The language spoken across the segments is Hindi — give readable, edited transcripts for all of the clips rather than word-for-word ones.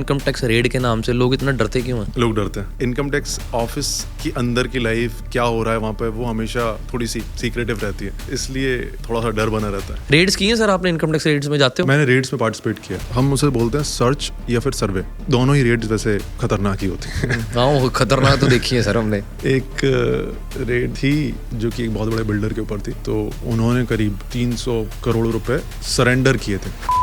इनकम टैक्स रेड के नाम से लोग इतना डरते क्यों हैं? लोग डरते हैं। इनकम टैक्स ऑफिस की अंदर की लाइफ क्या हो रहा है वहाँ पे, वो हमेशा थोड़ी सी सीक्रेटिव रहती है, इसलिए थोड़ा सा डर बना रहता है। रेड्स किए हैं सर आपने? इनकम टैक्स रेड्स में जाते हो? मैंने रेड्स में पार्टिसिपेट किया। हम उसे बोलते हैं सर्च या फिर सर्वे, दोनों ही रेड्स वैसे खतरनाक ही होती हैं। हाँ, वो खतरनाक तो देखी है सर हमने। एक रेड थी जो कि एक बहुत बड़े बिल्डर के ऊपर थी, तो उन्होंने करीब 300 करोड़ रुपए सरेंडर किए थे।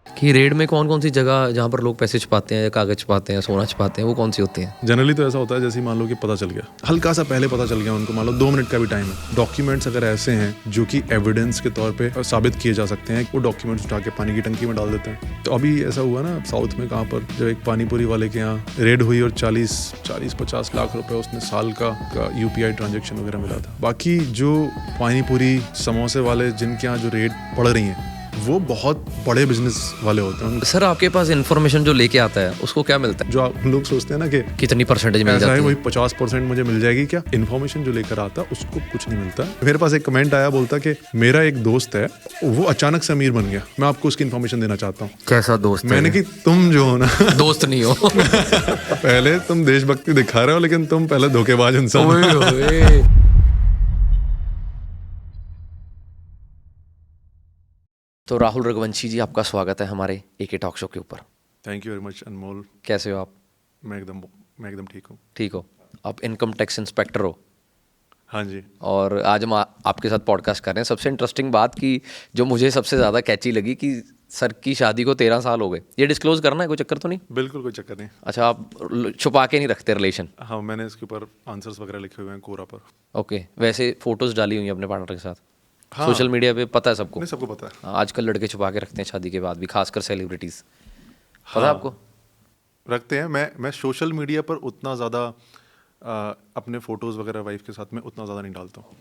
कि रेड में कौन कौन सी जगह जहाँ पर लोग पैसे छुपाते हैं, कागज छुपाते हैं, सोना छुपाते हैं, वो कौन सी होती हैं? जनरली तो ऐसा होता है जैसे मान लो कि पता चल गया, हल्का सा पहले पता चल गया उनको, मान लो 2 मिनट का भी टाइम है, डॉक्यूमेंट्स अगर ऐसे हैं जो कि एविडेंस के तौर पे साबित किए जा सकते हैं, वो डॉक्यूमेंट्स उठा के पानी की टंकी में डाल देते हैं। तो अभी ऐसा हुआ ना साउथ में, कहाँ पर जब एक पानीपुरी वाले के यहाँ रेड हुई और 40-50 लाख रुपए उसने साल का UPI ट्रांजेक्शन वगैरह मिला था। बाकी जो पानीपुरी समोसे वाले जिनके यहाँ जो रेड पड़ रही है वो बहुत बड़े बिजनेस वाले होते हैं। सर आपके पास इन्फॉर्मेशन जो लेके आता है उसको क्या मिलता है? जो आप लोग सोचते हैं ना कि कितनी परसेंटेज मिल जाती है, वही 50% मुझे मिल जाएगी, क्या इन्फॉर्मेशन जो लेकर आता उसको कुछ नहीं मिलता। मेरे पास एक कमेंट आया, बोलता कि मेरा एक दोस्त है वो अचानक से अमीर बन गया, मैं आपको उसकी इन्फॉर्मेशन देना चाहता हूँ। कैसा दोस्त? मैंने कि तुम जो हो ना दोस्त नहीं हो। पहले तुम देशभक्ति दिखा रहे हो लेकिन तुम पहले धोखेबाज इंसान हो। तो राहुल रघुवंशी जी, आपका स्वागत है हमारे AK टॉक शो के ऊपर। थैंक यू वेरी मच अनमोल। कैसे हो आप? मैं एकदम ठीक हूँ। ठीक हो? आप इनकम टैक्स इंस्पेक्टर हो? हाँ जी। और आज हम आपके साथ पॉडकास्ट कर रहे हैं। सबसे इंटरेस्टिंग बात की जो मुझे सबसे ज़्यादा कैची लगी कि सर की शादी को 13 साल हो गए। ये डिस्क्लोज करना है, कोई चक्कर तो नहीं? बिल्कुल कोई चक्कर नहीं। अच्छा, आप छुपा के नहीं रखते रिलेशन? हाँ, मैंने इसके ऊपर आंसर्स वगैरह लिखे हुए हैं कोरा पर। ओके। वैसे फोटोज डाली हुई हैं अपने पार्टनर के साथ? हाँ, सोशल मीडिया पे पता है सबको? नहीं, सबको पता है। हाँ, आजकल लड़के छुपा के रखते हैं शादी के बाद भी, खासकर सेलिब्रिटीज़। पता है हाँ, आपको? रखते हैं। मैं सोशल मीडिया पर उतना ज़्यादा अपने फ़ोटोज़ वगैरह वाइफ के साथ में उतना ज़्यादा नहीं डालता हूँ,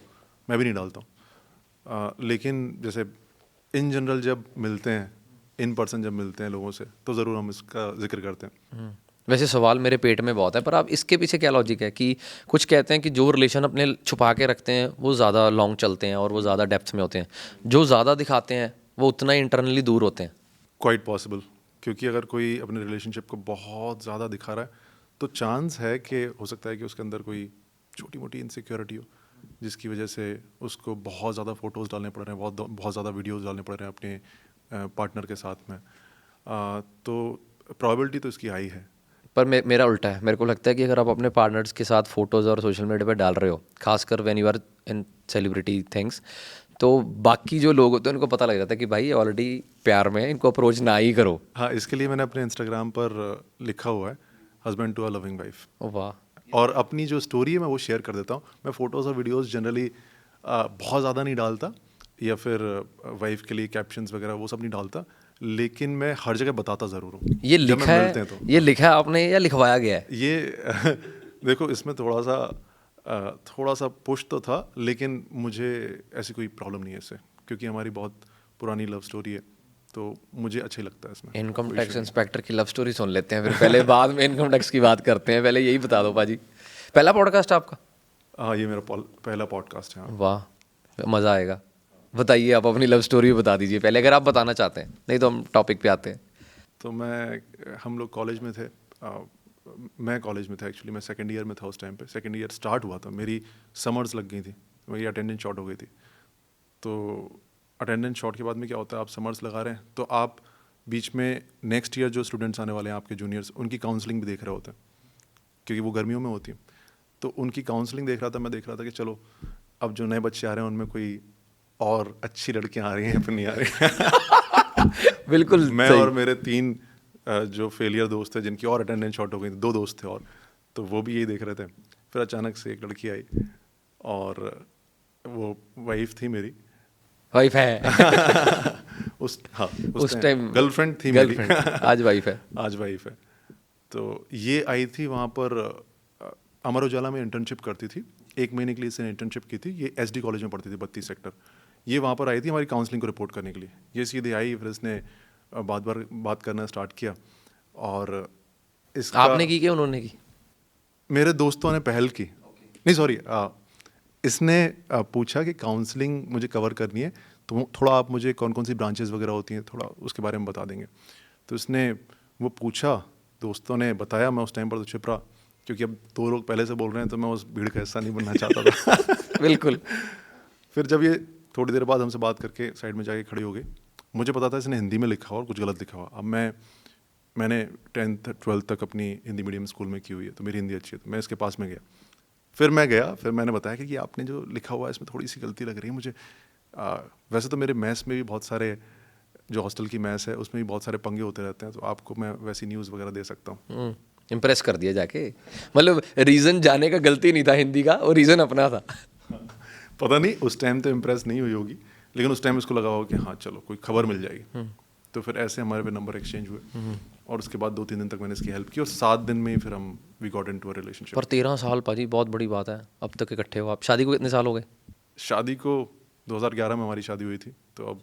मैं भी नहीं डालता हूँ। लेकिन जैसे इन जनरल जब मिलते हैं, इन पर्सन जब मिलते हैं लोगों से, तो ज़रूर हम इसका जिक्र करते हैं। वैसे सवाल मेरे पेट में बहुत है, पर आप इसके पीछे क्या लॉजिक है कि कुछ कहते हैं कि जो रिलेशन अपने छुपा के रखते हैं वो ज़्यादा लॉन्ग चलते हैं और वो ज़्यादा डेप्थ में होते हैं, जो ज़्यादा दिखाते हैं वो उतना ही इंटरनली दूर होते हैं? क्वाइट पॉसिबल, क्योंकि अगर कोई अपने रिलेशनशिप को बहुत ज़्यादा दिखा रहा है तो चांस है कि हो सकता है कि उसके अंदर कोई छोटी मोटी इनसिक्योरिटी हो, जिसकी वजह से उसको बहुत ज़्यादा फ़ोटोज़ डालने पड़ रहे हैं, बहुत ज़्यादा वीडियोज़ डालने पड़ रहे हैं अपने पार्टनर के साथ में। तो प्रॉबिलिटी तो इसकी हाई है। पर मेरा उल्टा है। मेरे को लगता है कि अगर आप अपने पार्टनर्स के साथ फ़ोटोज़ और सोशल मीडिया पे डाल रहे हो, खासकर when you are in celebrity things, तो बाकी जो लोग होते हैं उनको पता लग जाता है कि भाई ऑलरेडी प्यार में है, इनको अप्रोच ना ही करो। हाँ, इसके लिए मैंने अपने इंस्टाग्राम पर लिखा हुआ है, husband to a loving wife. वाह। और अपनी जो स्टोरी है मैं वो शेयर कर देता हूँ। मैं फ़ोटोज़ और वीडियोज़ जनरली बहुत ज़्यादा नहीं डालता, या फिर वाइफ के लिए कैप्शंस वगैरह वो सब नहीं डालता, लेकिन मैं हर जगह बताता ज़रूर हूँ। ये लिखा है, ये लिखा है आपने या लिखवाया गया है? ये देखो, इसमें थोड़ा सा पुश तो था, लेकिन मुझे ऐसी कोई प्रॉब्लम नहीं है इससे, क्योंकि हमारी बहुत पुरानी लव स्टोरी है, तो मुझे अच्छा ही लगता है इसमें। इनकम टैक्स इंस्पेक्टर की लव स्टोरी सुन लेते हैं फिर पहले, बाद में इनकम टैक्स की बात करते हैं। पहले यही बता दो पाजी, पहला पॉडकास्ट आपका? हाँ, ये मेरा पहला पॉडकास्ट है। वाह, मज़ा आएगा। बताइए, आप अपनी लव स्टोरी बता दीजिए पहले, अगर आप बताना चाहते हैं, नहीं तो हम टॉपिक पे आते हैं। तो हम लोग कॉलेज में थे, मैं कॉलेज में था एक्चुअली, मैं सेकंड ईयर में था उस टाइम पे। सेकंड ईयर स्टार्ट हुआ था, मेरी समर्स लग गई थी, मेरी अटेंडेंस शॉर्ट हो गई थी। तो अटेंडेंस शॉर्ट के बाद में क्या होता है, आप समर्स लगा रहे हैं तो आप बीच में नेक्स्ट ईयर जो स्टूडेंट्स आने वाले हैं आपके जूनियर्स, उनकी काउंसलिंग भी देख रहे होते हैं, क्योंकि वो गर्मियों में होती है। तो उनकी काउंसलिंग देख रहा था, मैं देख रहा था कि चलो अब जो नए बच्चे आ रहे हैं उनमें कोई और अच्छी लड़कियां आ रही हैं फिर नहीं आ रही हैं। बिल्कुल। मैं और मेरे 3 जो फेलियर दोस्त थे, जिनकी और अटेंडेंस शॉर्ट हो गई थी, 2 दोस्त थे और, तो वो भी यही देख रहे थे। फिर अचानक से एक लड़की आई और वो वाइफ थी मेरी। वाइफ है? उस टाइम गर्लफ्रेंड थी मेरी। आज वाइफ है। आज वाइफ है। तो ये आई थी वहाँ पर, अमर उजाला में इंटर्नशिप करती थी, 1 महीने के लिए इसने इंटर्नशिप की थी। ये SD कॉलेज में पढ़ती थी, 32 सेक्टर। ये वहाँ पर आई थी हमारी काउंसलिंग को रिपोर्ट करने के लिए। ये सीधे आई, फिर इसने बात करना स्टार्ट किया। और इसका आपने की कि उन्होंने की? मेरे दोस्तों ने पहल की। नहीं सॉरी, इसने पूछा कि काउंसलिंग मुझे कवर करनी है, तो थोड़ा आप मुझे कौन कौन सी ब्रांचेस वगैरह होती हैं, थोड़ा उसके बारे में बता देंगे। तो इसने वो पूछा, दोस्तों ने बताया, मैं उस टाइम पर तो चुप रहा, क्योंकि अब 2 लोग पहले से बोल रहे हैं तो मैं उस भीड़ का हिस्सा नहीं बनना चाहता था। बिल्कुल। फिर जब ये थोड़ी देर बाद हमसे बात करके साइड में जाके खड़ी हो गई, मुझे पता था इसने हिंदी में लिखा हुआ और कुछ गलत लिखा हुआ। अब मैंने 10th 12th तक अपनी हिंदी मीडियम स्कूल में की हुई है, तो मेरी हिंदी अच्छी है, तो मैं इसके पास में गया। फिर मैंने बताया कि ये आपने जो लिखा हुआ है इसमें थोड़ी सी गलती लग रही है मुझे। वैसे तो मेरे मैथ्स में भी बहुत सारे, जो हॉस्टल की मैथ्स है उसमें भी बहुत सारे पंगे होते रहते हैं, तो आपको मैं वैसी न्यूज़ वगैरह दे सकता हूँ। इम्प्रेस कर दिया जाके, मतलब रीज़न जाने का गलती नहीं था हिंदी का, और रीज़न अपना था। पता नहीं उस टाइम तो इम्प्रेस नहीं हुई होगी, लेकिन उस टाइम इसको लगा होगा कि हाँ चलो कोई खबर मिल जाएगी। तो फिर ऐसे हमारे पे नंबर एक्सचेंज हुए, और उसके बाद 2-3 दिन तक मैंने इसकी हेल्प की, और 7 दिन में ही फिर हम we got into a relationship. पर 13 साल पाजी बहुत बड़ी बात है, अब तक इकट्ठे हो आप। शादी को कितने साल हो गए? शादी को 2011 में हमारी शादी हुई थी, तो अब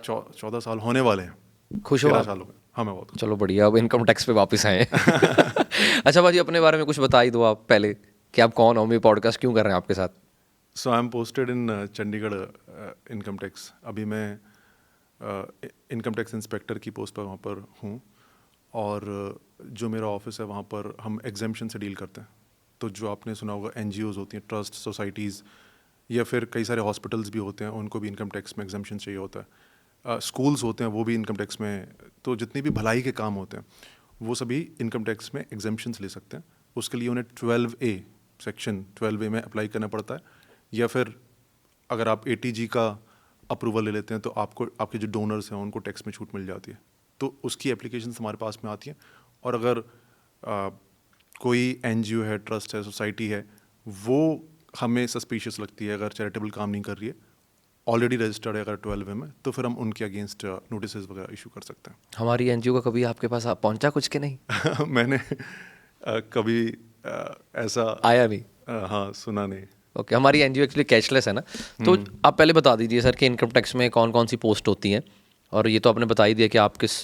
14 साल होने वाले हैं। खुश हो 13 आप? साल हो गए। हाँ, मैं बहुत खुश चलो बढ़िया, अब इनकम टैक्स पे वापस आए हैं। अच्छा भाजी, अपने बारे में कुछ बता ही दो आप पहले, कि आप कौन हो, मेरे पॉडकास्ट क्यों कर रहे हैं आपके साथ? So I am posted in Chandigarh income tax. अभी मैं इनकम टैक्स इंस्पेक्टर की पोस्ट पर वहाँ पर हूँ, और जो मेरा ऑफिस है वहाँ पर हम एग्जेम्पशन से डील करते हैं। तो जो आपने सुना होगा NGOs होती हैं, ट्रस्ट सोसाइटीज़, या फिर कई सारे हॉस्पिटल्स भी होते हैं, उनको भी इनकम टैक्स में एग्जेम्पशन चाहिए होता है। स्कूल्स होते हैं, वो भी इनकम टैक्स में, तो जितनी भी भलाई के काम होते हैं वो सभी इनकम टैक्स में एग्जेम्पशंस ले सकते हैं। उसके लिए उन्हें 12A सेक्शन 12A में अप्लाई करना पड़ता है, या फिर अगर आप ATG का अप्रूवल ले लेते हैं तो आपको, आपके जो डोनर्स हैं उनको टैक्स में छूट मिल जाती है। तो उसकी एप्लीकेशन हमारे पास में आती हैं, और अगर कोई NGO है, ट्रस्ट है, सोसाइटी है, वो हमें सस्पिशियस लगती है, अगर चैरिटेबल काम नहीं कर रही है, ऑलरेडी रजिस्टर्ड है अगर 12A में, तो फिर हम उनके अगेंस्ट नोटिस वगैरह इशू कर सकते हैं। हमारी एनजीओ का कभी आपके पास पहुंचा कुछ कि नहीं? मैंने कभी ऐसा आया नहीं? हाँ, सुना नहीं। ओके, हमारी एनजीओ एक्चुअली कैशलेस है ना, तो आप पहले बता दीजिए सर कि इनकम टैक्स में कौन कौन सी पोस्ट होती हैं। और ये तो आपने बता ही दिया कि आप किस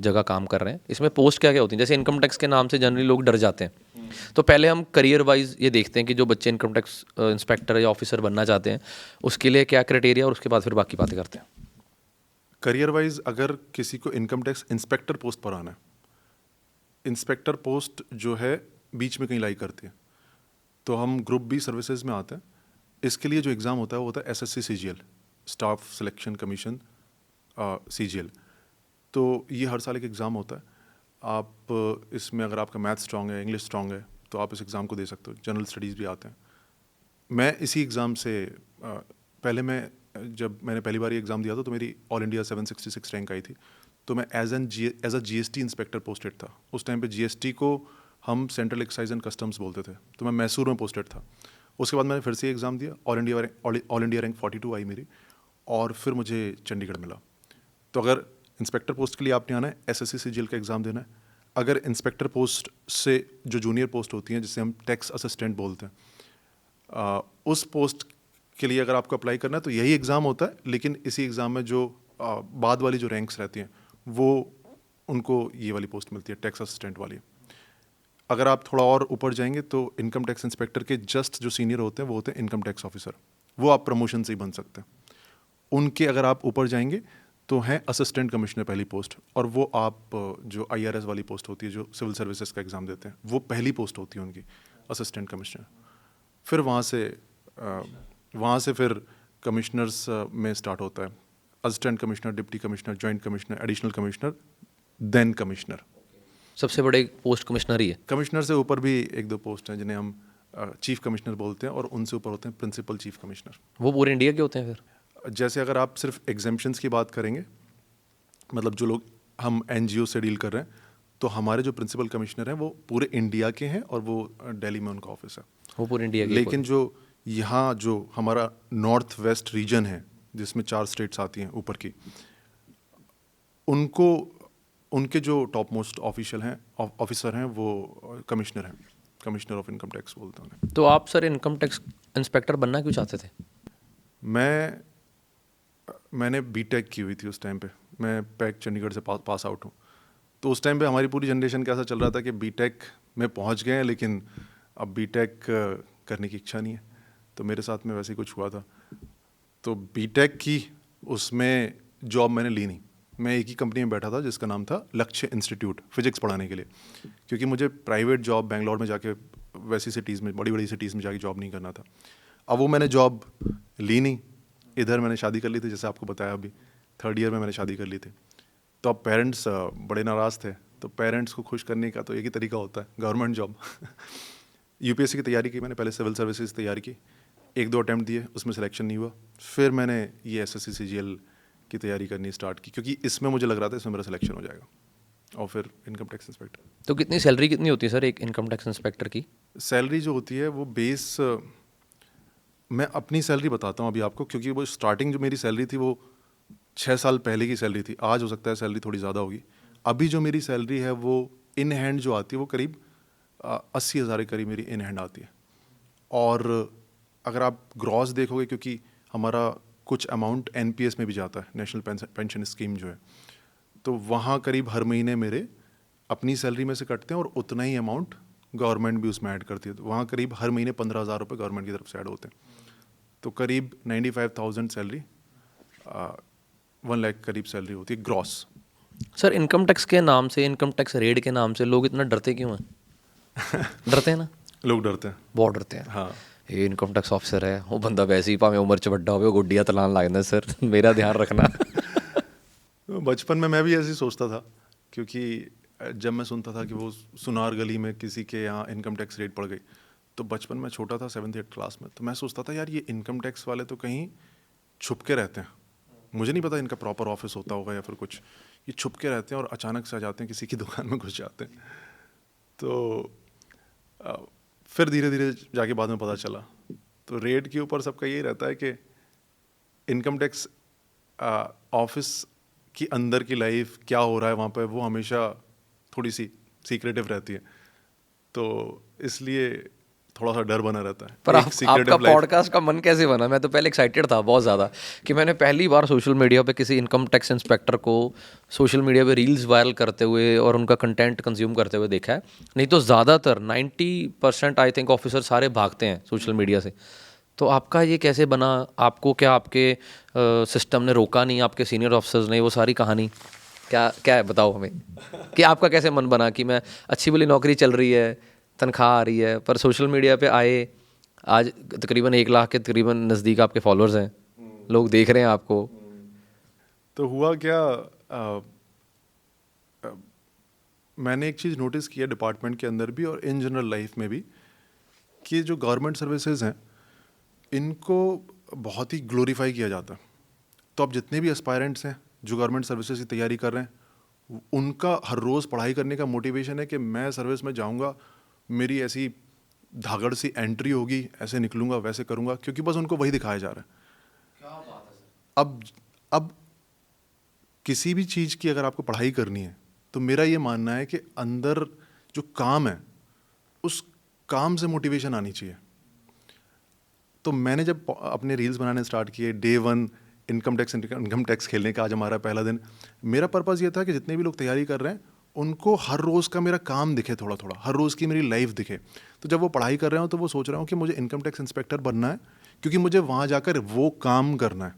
जगह काम कर रहे हैं, इसमें पोस्ट क्या क्या होती हैं? जैसे इनकम टैक्स के नाम से जनरली लोग डर जाते हैं, तो पहले हम करियर वाइज ये देखते हैं कि जो बच्चे इनकम टैक्स इंस्पेक्टर या ऑफिसर बनना चाहते हैं उसके लिए क्या क्राइटेरिया, और उसके बाद फिर बाकी बातें करते हैं। करियर वाइज अगर किसी को इनकम टैक्स इंस्पेक्टर पोस्ट पर आना है, इंस्पेक्टर पोस्ट जो है बीच में कहीं लाई करती है, तो हम ग्रुप बी सर्विसेज में आते हैं। इसके लिए जो एग्ज़ाम होता है वो होता है SSC CGL, staff selection commission CGL। तो ये हर साल एक एग्ज़ाम होता है। आप इसमें अगर आपका मैथ स्ट्रांग है, इंग्लिश स्ट्रांग है, तो आप इस एग्ज़ाम को दे सकते हो। जनरल स्टडीज़ भी आते हैं। मैं इसी एग्ज़ाम से पहले जब मैंने पहली बार ये एग्ज़ाम दिया था तो मेरी ऑल इंडिया 766 रैंक आई थी। तो मैं as a GST inspector posted था। उस टाइम पे GST को हम सेंट्रल एक्साइज एंड कस्टम्स बोलते थे, तो मैं मैसूर में पोस्टेड था। उसके बाद मैंने फिर से एग्ज़ाम दिया, ऑल इंडिया रैंक 42 आई मेरी, और फिर मुझे चंडीगढ़ मिला। तो अगर इंस्पेक्टर पोस्ट के लिए आपने आना है, SSC CGL का एग्ज़ाम देना है। अगर इंस्पेक्टर पोस्ट से जो जूनियर पोस्ट होती हैं, जिसे हम टैक्स असिस्टेंट बोलते हैं, उस पोस्ट के लिए अगर आपको अप्लाई करना है तो यही एग्ज़ाम होता है, लेकिन इसी एग्ज़ाम में जो बाद वाली जो रैंक्स रहती हैं वो उनको ये वाली पोस्ट मिलती है, टैक्स असिस्टेंट वाली। अगर आप थोड़ा और ऊपर जाएंगे तो इनकम टैक्स इंस्पेक्टर के जस्ट जो सीनियर होते हैं वो होते हैं इनकम टैक्स ऑफिसर। वो आप प्रमोशन से ही बन सकते हैं। उनके अगर आप ऊपर जाएंगे तो हैं असिस्टेंट कमिश्नर पहली पोस्ट, और वो आप जो IRS वाली पोस्ट होती है, जो सिविल सर्विसेज का एग्ज़ाम देते हैं, वो पहली पोस्ट होती है उनकी, असिस्टेंट कमिश्नर। फिर वहाँ से फिर कमिश्नर्स में स्टार्ट होता है, assistant commissioner, deputy commissioner, joint commissioner, additional commissioner, then commissioner. सबसे बड़े पोस्ट कमिश्नर ही है? कमिश्नर से ऊपर भी 1-2 पोस्ट हैं जिन्हें हम चीफ कमिश्नर बोलते हैं, और उनसे ऊपर होते हैं प्रिंसिपल चीफ कमिश्नर। वो पूरे इंडिया के होते हैं फिर? जैसे अगर आप सिर्फ एग्जेम्पशंस की बात करेंगे, मतलब जो लोग हम NGO से डील कर रहे हैं, तो हमारे जो प्रिंसिपल कमिश्नर हैं वो पूरे इंडिया के हैं, और वो दिल्ली में उनका ऑफिस है। वो पूरे इंडिया के? लेकिन जो यहाँ जो हमारा नॉर्थ वेस्ट रीजन है, जिसमें 4 स्टेट्स आती हैं ऊपर की, उनको उनके जो टॉप मोस्ट ऑफिशियल हैं, ऑफिसर हैं, वो कमिश्नर हैं, कमिश्नर ऑफ इनकम टैक्स बोलते हैं उन्हें। तो आप सर इनकम टैक्स इंस्पेक्टर बनना क्यों चाहते थे? मैंने BTech की हुई थी उस टाइम पे। मैं पैक चंडीगढ़ से पास आउट हूँ। तो उस टाइम पे हमारी पूरी जनरेशन का ऐसा चल रहा था कि BTech में पहुँच गए हैं, लेकिन अब BTech करने की इच्छा नहीं है। तो मेरे साथ में वैसे ही कुछ हुआ था, तो BTech की, उसमें जॉब मैंने ली नहीं। मैं एक ही कंपनी में बैठा था जिसका नाम था लक्ष्य इंस्टीट्यूट, फिजिक्स पढ़ाने के लिए, क्योंकि मुझे प्राइवेट जॉब बेंगलोर में जाके वैसी सिटीज़ में, बड़ी बड़ी सिटीज़ में जाके जॉब नहीं करना था। अब वो मैंने जॉब ली नहीं, इधर मैंने शादी कर ली थी, जैसे आपको बताया अभी 3rd ईयर में मैंने शादी कर ली थी। तो अब पेरेंट्स बड़े नाराज़ थे, तो पेरेंट्स को खुश करने का तो एक ही तरीका होता है, गवर्नमेंट जॉब। यूपीएससी की तैयारी की मैंने, पहले सिविल सर्विसेज की तैयारी की, 1-2 अटैम्प्ट दिए, उसमें सिलेक्शन नहीं हुआ। फिर मैंने ये एसएससी सीजीएल की तैयारी करनी स्टार्ट की, क्योंकि इसमें मुझे लग रहा था इसमें मेरा सिलेक्शन हो जाएगा, और फिर इनकम टैक्स इंस्पेक्टर। तो कितनी सैलरी कितनी होती है सर एक इनकम टैक्स इंस्पेक्टर की? सैलरी जो होती है वो बेस, मैं अपनी सैलरी बताता हूँ अभी आपको, क्योंकि वो स्टार्टिंग जो मेरी सैलरी थी वो 6 साल पहले की सैलरी थी। आज हो सकता है सैलरी थोड़ी ज़्यादा होगी। अभी जो मेरी सैलरी है वो इन हैंड जो आती है वो करीब 80,000 के करीब मेरी इन हैंड आती है। और अगर आप ग्रॉस देखोगे, क्योंकि हमारा कुछ अमाउंट एनपीएस में भी जाता है, नेशनल पेंशन स्कीम जो है, तो वहाँ करीब हर महीने मेरे अपनी सैलरी में से कटते हैं, और उतना ही अमाउंट गवर्नमेंट भी उसमें ऐड करती है। तो वहाँ करीब हर महीने 15,000 रुपये गवर्नमेंट की तरफ से ऐड होते हैं। तो करीब 95,000 सैलरी, 1 लाख करीब सैलरी होती है ग्रॉस। सर इनकम टैक्स के नाम से, इनकम टैक्स रेड के नाम से लोग इतना डरते क्यों हैं? डरते हैं ना, लोग डरते हैं, बहुत डरते हैं। हाँ। ये इनकम टैक्स ऑफिसर है, वो बंदा वैसे ही भाਵੇਂ उम्र च ਵੱਡਾ ਹੋਵੇ, ਉਹ गोडियां तलान लग ਜਾਂਦਾ सर, मेरा ध्यान रखना। बचपन में मैं भी ऐसे ही सोचता था, क्योंकि जब मैं सुनता था कि वो सुनार गली में किसी के यहाँ इनकम टैक्स रेट पड़ गई, तो बचपन में छोटा था 7th-8th क्लास में, तो मैं सोचता था यार ये इनकम टैक्स वाले तो कहीं छुप के रहते हैं, मुझे नहीं पता इनका प्रॉपर ऑफिस होता होगा या फिर कुछ, ये छुप के रहते हैं और अचानक से आ जाते हैं, किसी की दुकान में घुस जाते हैं। तो फिर धीरे धीरे जाके बाद में पता चला। तो रेट के ऊपर सबका यही रहता है कि इनकम टैक्स ऑफिस की अंदर की लाइफ क्या हो रहा है वहाँ पे, वो हमेशा थोड़ी सी सीक्रेटिव रहती है, तो इसलिए थोड़ा सा डर बना रहता है। पर आपका पॉडकास्ट का मन कैसे बना? मैं तो पहले एक्साइटेड था बहुत ज़्यादा कि मैंने पहली बार सोशल मीडिया पे किसी इनकम टैक्स इंस्पेक्टर को सोशल मीडिया पे रील्स वायरल करते हुए और उनका कंटेंट कंज्यूम करते हुए देखा है। नहीं तो ज़्यादातर 90% आई थिंक ऑफिसर सारे भागते हैं सोशल मीडिया से। तो आपका ये कैसे बना? आपको क्या आपके सिस्टम ने रोका नहीं, आपके सीनियर ऑफिसर्स ने? वो सारी कहानी क्या क्या है, बताओ हमें कि आपका कैसे मन बना कि मैं अच्छी भली नौकरी चल रही है, तनख्वाह आ रही है, पर सोशल मीडिया पे आए, आज तकरीबन 1 लाख के तकरीबन नज़दीक आपके फॉलोअर्स हैं, लोग देख रहे हैं आपको। तो हुआ क्या, मैंने एक चीज़ नोटिस किया डिपार्टमेंट के अंदर भी और इन जनरल लाइफ में भी, कि जो गवर्नमेंट सर्विसेज हैं इनको बहुत ही ग्लोरीफाई किया जाता है। तो अब जितने भी एस्पायरेंट्स हैं जो गवर्नमेंट सर्विसेज की तैयारी कर रहे हैं, उनका हर रोज़ पढ़ाई करने का मोटिवेशन है कि मैं सर्विस में जाऊंगा, मेरी ऐसी धागड़ सी एंट्री होगी, ऐसे निकलूंगा, वैसे करूंगा, क्योंकि बस उनको वही दिखाया जा रहा है। क्या बात है सर। अब किसी भी चीज़ की अगर आपको पढ़ाई करनी है, तो मेरा ये मानना है कि अंदर जो काम है उस काम से मोटिवेशन आनी चाहिए। तो मैंने जब अपने रील्स बनाने स्टार्ट किए, डे 1 इनकम टैक्स खेलने का, आज हमारा पहला दिन, मेरा पर्पज़ ये था कि जितने भी लोग तैयारी कर रहे हैं उनको हर रोज़ का मेरा काम दिखे, थोड़ा थोड़ा हर रोज़ की मेरी लाइफ दिखे। तो जब वो पढ़ाई कर रहे हो तो वो सोच रहा हूँ कि मुझे इनकम टैक्स इंस्पेक्टर बनना है, क्योंकि मुझे वहाँ जाकर वो काम करना है।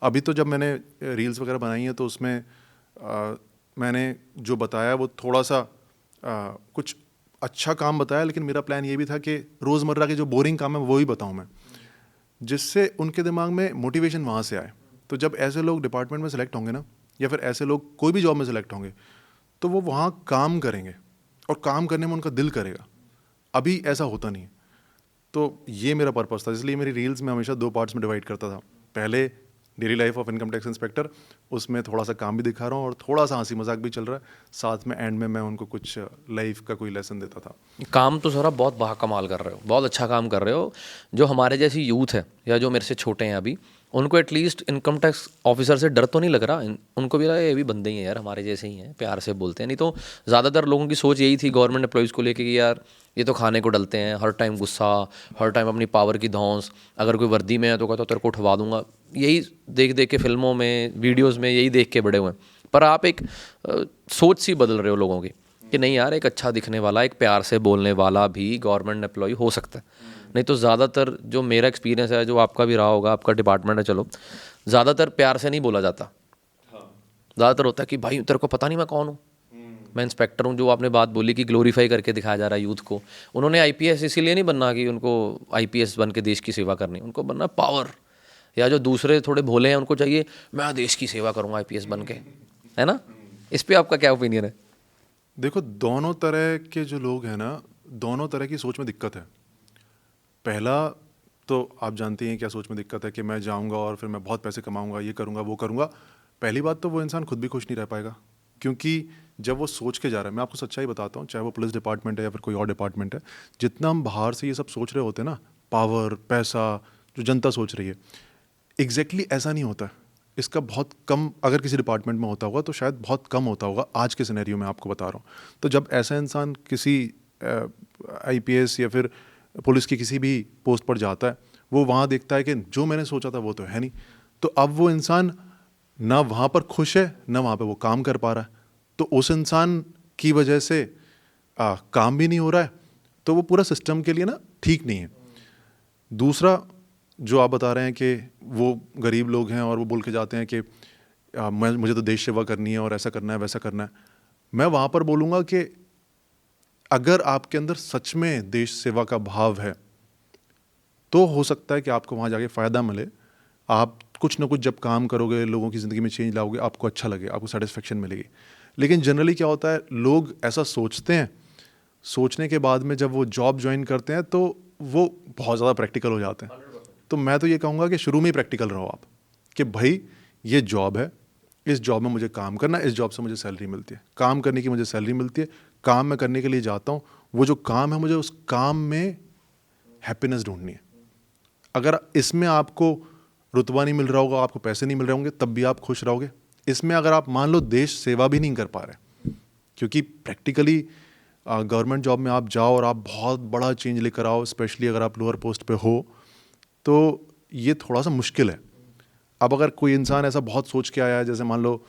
अभी तो जब मैंने रील्स वगैरह बनाई हैं तो उसमें मैंने जो बताया वो थोड़ा सा कुछ अच्छा काम बताया, लेकिन मेरा प्लान ये भी था कि रोज़मर्रा के जो बोरिंग काम है वो ही बताऊँ मैं, जिससे उनके दिमाग में मोटिवेशन वहाँ से आए। तो जब ऐसे लोग डिपार्टमेंट में सेलेक्ट होंगे ना, या फिर ऐसे लोग कोई भी जॉब में सेलेक्ट होंगे, तो वो वहाँ काम करेंगे और काम करने में उनका दिल करेगा। अभी ऐसा होता नहीं है। तो ये मेरा पर्पस था, इसलिए मेरी रील्स में हमेशा 2 पार्ट्स में डिवाइड करता था। पहले daily life of income tax inspector, उसमें थोड़ा सा काम भी दिखा रहा हूँ और थोड़ा सा हंसी मजाक भी चल रहा है, साथ में एंड में मैं उनको कुछ लाइफ का कोई लेसन देता था। काम तो सर आप बहुत बाकमाल कर रहे हो, बहुत अच्छा काम कर रहे हो। जो हमारे जैसी यूथ है या जो मेरे से छोटे हैं अभी, उनको एटलीस्ट इनकम टैक्स ऑफिसर से डर तो नहीं लग रहा। उनको भी लगा ये भी बंदे ही हैं यार, हमारे जैसे ही हैं, प्यार से बोलते हैं। नहीं तो ज़्यादातर लोगों की सोच यही थी गवर्नमेंट एम्प्लॉयज़ को लेके कि यार ये तो खाने को डलते हैं, हर टाइम गुस्सा, हर टाइम अपनी पावर की धौंस, अगर कोई वर्दी में है तो कहता तेरे को उठवा दूंगा। यही देख देख के फिल्मों में, वीडियोज़ में यही देख के बड़े हुए हैं। पर आप एक सोच सी बदल रहे हो लोगों की कि नहीं यार, एक अच्छा दिखने वाला, एक प्यार से बोलने वाला भी गवर्नमेंट एम्प्लॉय हो सकता है। नहीं तो ज़्यादातर जो मेरा एक्सपीरियंस है, जो आपका भी रहा होगा, आपका डिपार्टमेंट है, चलो ज़्यादातर प्यार से नहीं बोला जाता। ज़्यादातर होता है कि भाई तेरे को पता नहीं मैं कौन हूँ, मैं इंस्पेक्टर हूँ। जो आपने बात बोली कि ग्लोरीफाई करके दिखाया जा रहा है यूथ को, उन्होंने आईपीएस इसीलिए नहीं बनना कि उनको आईपीएस बन के देश की सेवा करनी, उनको बनना पावर। या जो दूसरे थोड़े भोले हैं उनको चाहिए मैं देश की सेवा करूँगा आईपीएस बन के, है ना। इस पे आपका क्या ओपिनियन है? देखो, दोनों तरह के जो लोग हैं ना, दोनों तरह की सोच में दिक्कत है। पहला तो आप जानते हैं क्या सोच में दिक्कत है कि मैं जाऊंगा और फिर मैं बहुत पैसे कमाऊंगा, ये करूंगा वो करूंगा। पहली बात तो वो इंसान खुद भी खुश नहीं रह पाएगा, क्योंकि जब वो सोच के जा रहा है, मैं आपको सच्चाई बताता हूँ, चाहे वो पुलिस डिपार्टमेंट है या फिर कोई और डिपार्टमेंट है, जितना हम बाहर से ये सब सोच रहे होते हैं ना, पावर पैसा जो जनता सोच रही है, एग्जैक्टली ऐसा नहीं होता है। इसका बहुत कम, अगर किसी डिपार्टमेंट में होता होगा तो शायद बहुत कम होता होगा आज के सिनेरियो में, आपको बता रहा हूँ। तो जब ऐसा इंसान किसी आईपीएस या फिर पुलिस की किसी भी पोस्ट पर जाता है, वो वहाँ देखता है कि जो मैंने सोचा था वो तो है नहीं, तो अब वो इंसान ना वहाँ पर खुश है ना वहाँ पे वो काम कर पा रहा है। तो उस इंसान की वजह से काम भी नहीं हो रहा है, तो वो पूरा सिस्टम के लिए ना ठीक नहीं है। दूसरा जो आप बता रहे हैं कि वो गरीब लोग हैं और वो बोल के जाते हैं कि मुझे तो देश सेवा करनी है और ऐसा करना है वैसा करना है, मैं वहाँ पर बोलूँगा कि अगर आपके अंदर सच में देश सेवा का भाव है तो हो सकता है कि आपको वहाँ जाके फ़ायदा मिले। आप कुछ ना कुछ जब काम करोगे, लोगों की ज़िंदगी में चेंज लाओगे, आपको अच्छा लगे, आपको सेटिस्फेक्शन मिलेगी। लेकिन जनरली क्या होता है, लोग ऐसा सोचते हैं, सोचने के बाद में जब वो जॉब ज्वाइन करते हैं तो वो बहुत ज़्यादा प्रैक्टिकल हो जाते हैं। तो मैं तो ये कहूँगा कि शुरू में ही प्रैक्टिकल रहो आप, कि भाई ये जॉब है, इस जॉब में मुझे काम करना है, इस जॉब से मुझे सैलरी मिलती है, काम करने की मुझे सैलरी मिलती है, काम मैं करने के लिए जाता हूँ, वो जो काम है मुझे उस काम में हैप्पीनेस ढूंढनी है। अगर इसमें आपको रुतबा नहीं मिल रहा होगा, आपको पैसे नहीं मिल रहे होंगे, तब भी आप खुश रहोगे। इसमें अगर आप मान लो देश सेवा भी नहीं कर पा रहे, क्योंकि प्रैक्टिकली गवर्नमेंट जॉब में आप जाओ और आप बहुत बड़ा चेंज लेकर आओ, स्पेशली अगर आप लोअर पोस्ट पे हो, तो ये थोड़ा सा मुश्किल है। अब अगर कोई इंसान ऐसा बहुत सोच के आया है, जैसे मान लो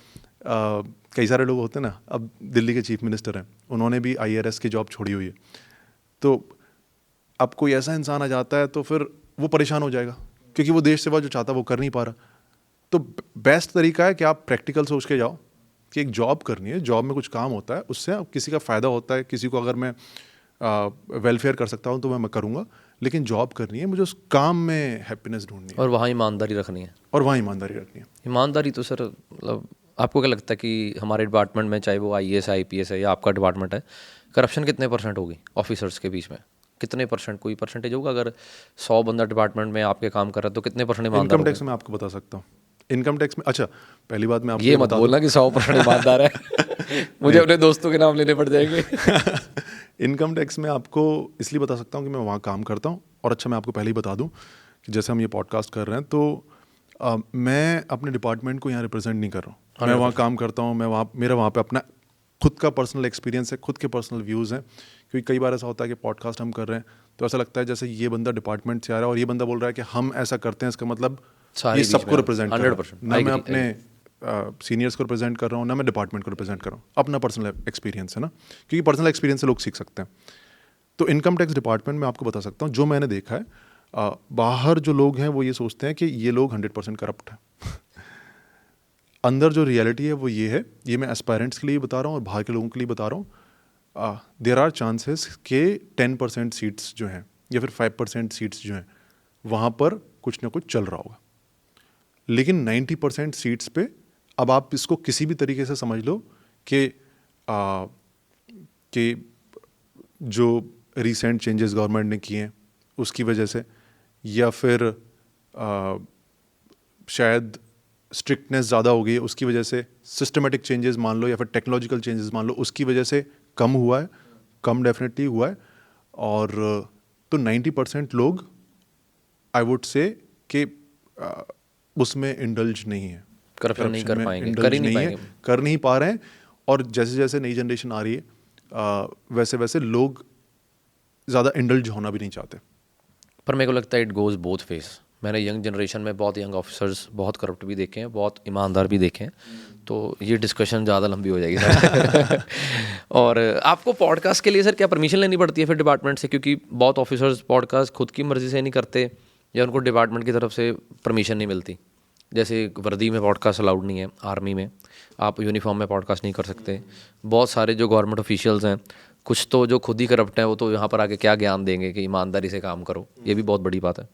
कई सारे लोग होते हैं ना, अब दिल्ली के चीफ मिनिस्टर हैं, उन्होंने भी आईआरएस की जॉब छोड़ी हुई है, तो अब कोई ऐसा इंसान आ जाता है तो फिर वो परेशान हो जाएगा, क्योंकि वो देश सेवा जो चाहता है वो कर नहीं पा रहा। तो बेस्ट तरीका है कि आप प्रैक्टिकल सोच के जाओ कि एक जॉब करनी है, जॉब में कुछ काम होता है, उससे किसी का फ़ायदा होता है, किसी को अगर मैं वेलफेयर कर सकता हूँ तो मैं करूँगा, लेकिन जॉब करनी है, मुझे उस काम में हैप्पीनेस ढूंढनी है और वहाँ ईमानदारी रखनी है। और वहाँ ईमानदारी रखनी है। ईमानदारी तो सर मतलब आपको क्या लगता है कि हमारे डिपार्टमेंट में, चाहे वो आईएएस आईपीएस है या आपका डिपार्टमेंट है, करप्शन कितने % होगी ऑफिसर्स के बीच में? कितने %, कोई परसेंटेज होगा? अगर 100 बंदा डिपार्टमेंट में आपके काम कर रहा है तो कितने % ईमानदार इनकम होंगे? टैक्स में आपको बता सकता हूँ। इनकम टैक्स में, अच्छा पहली बात मैं आपको ये मत बोलना कि 100% ईमानदार है मुझे अपने दोस्तों के नाम लेने पड़ जाएंगे इनकम टैक्स में आपको इसलिए बता सकता हूँ कि मैं वहाँ काम करता हूँ। और अच्छा, मैं आपको पहले ही बता दूँ कि जैसे हम ये पॉडकास्ट कर रहे हैं तो मैं अपने डिपार्टमेंट को यहाँ रिप्रेजेंट नहीं कर रहा हूँ। मैं वहाँ काम करता हूँ, मेरा वहाँ पे अपना खुद का पर्सनल एक्सपीरियंस है, खुद के पर्सनल व्यूज़ हैं। क्योंकि कई बार ऐसा होता है कि पॉडकास्ट हम कर रहे हैं तो ऐसा लगता है जैसे ये बंदा डिपार्टमेंट से आ रहा है और ये बंदा बोल रहा है कि हम ऐसा करते हैं, इसका मतलब ये सबको रिप्रेजेंट कर रहा है। ना मैं अपने सीनियर्स को रिप्रेजेंट कर रहा हूँ, ना मैं डिपार्टमेंट को रिप्रेजेंट कर रहा हूँ, अपना पर्सनल एक्सपीरियंस है ना, क्योंकि पर्सनल एक्सपीरियंस से लोग सीख सकते हैं। तो इनकम टैक्स डिपार्टमेंट में आपको बता सकता हूँ, जो मैंने देखा है, बाहर जो लोग हैं वो ये सोचते हैं कि ये लोग 100% करप्ट हैं अंदर जो रियलिटी है वो ये है, ये मैं एस्पायरेंट्स के लिए बता रहा हूँ और बाहर के लोगों के लिए बता रहा हूँ। देयर आर चांसेस के 10% सीट्स जो हैं या फिर 5% सीट्स जो हैं वहाँ पर कुछ ना कुछ चल रहा होगा, लेकिन 90% सीट्स पे अब आप इसको किसी भी तरीके से समझ लो कि जो रिसेंट चेंजेस गवर्नमेंट ने किए हैं उसकी वजह से, या फिर शायद स्ट्रिक्टनेस ज़्यादा हो गई है उसकी वजह से, सिस्टमेटिक चेंजेस मान लो या फिर टेक्नोलॉजिकल चेंजेस मान लो, उसकी वजह से कम हुआ है, कम डेफिनेटली हुआ है। और तो 90% लोग आई वुड से कि उसमें इंडल्ज नहीं है, करप्शन नहीं कर पाएंगे, इंडल्ज नहीं है, कर नहीं पा रहे हैं। और जैसे जैसे नई जनरेशन आ रही है वैसे वैसे लोग ज़्यादा इंडल्ज होना भी नहीं चाहते। पर मेरे को लगता है इट गोज़ बोथ फेस। मैंने यंग जनरेशन में बहुत यंग ऑफिसर्स बहुत करप्ट भी देखे हैं, बहुत ईमानदार भी देखे हैं, तो ये डिस्कशन ज़्यादा लंबी हो जाएगी सर और आपको पॉडकास्ट के लिए सर क्या परमिशन लेनी पड़ती है फिर डिपार्टमेंट से? क्योंकि बहुत ऑफिसर्स पॉडकास्ट खुद की मर्ज़ी से नहीं करते या उनको डिपार्टमेंट की तरफ से परमिशन नहीं मिलती। जैसे वर्दी में पॉडकास्ट अलाउड नहीं है, आर्मी में आप यूनिफॉर्म में पॉडकास्ट नहीं कर सकते। बहुत सारे जो गवर्नमेंट ऑफिशियल्स हैं, कुछ तो जो खुद ही करप्ट हैं, वो तो यहाँ पर आके क्या ज्ञान देंगे कि ईमानदारी से काम करो। ये भी बहुत बड़ी बात है।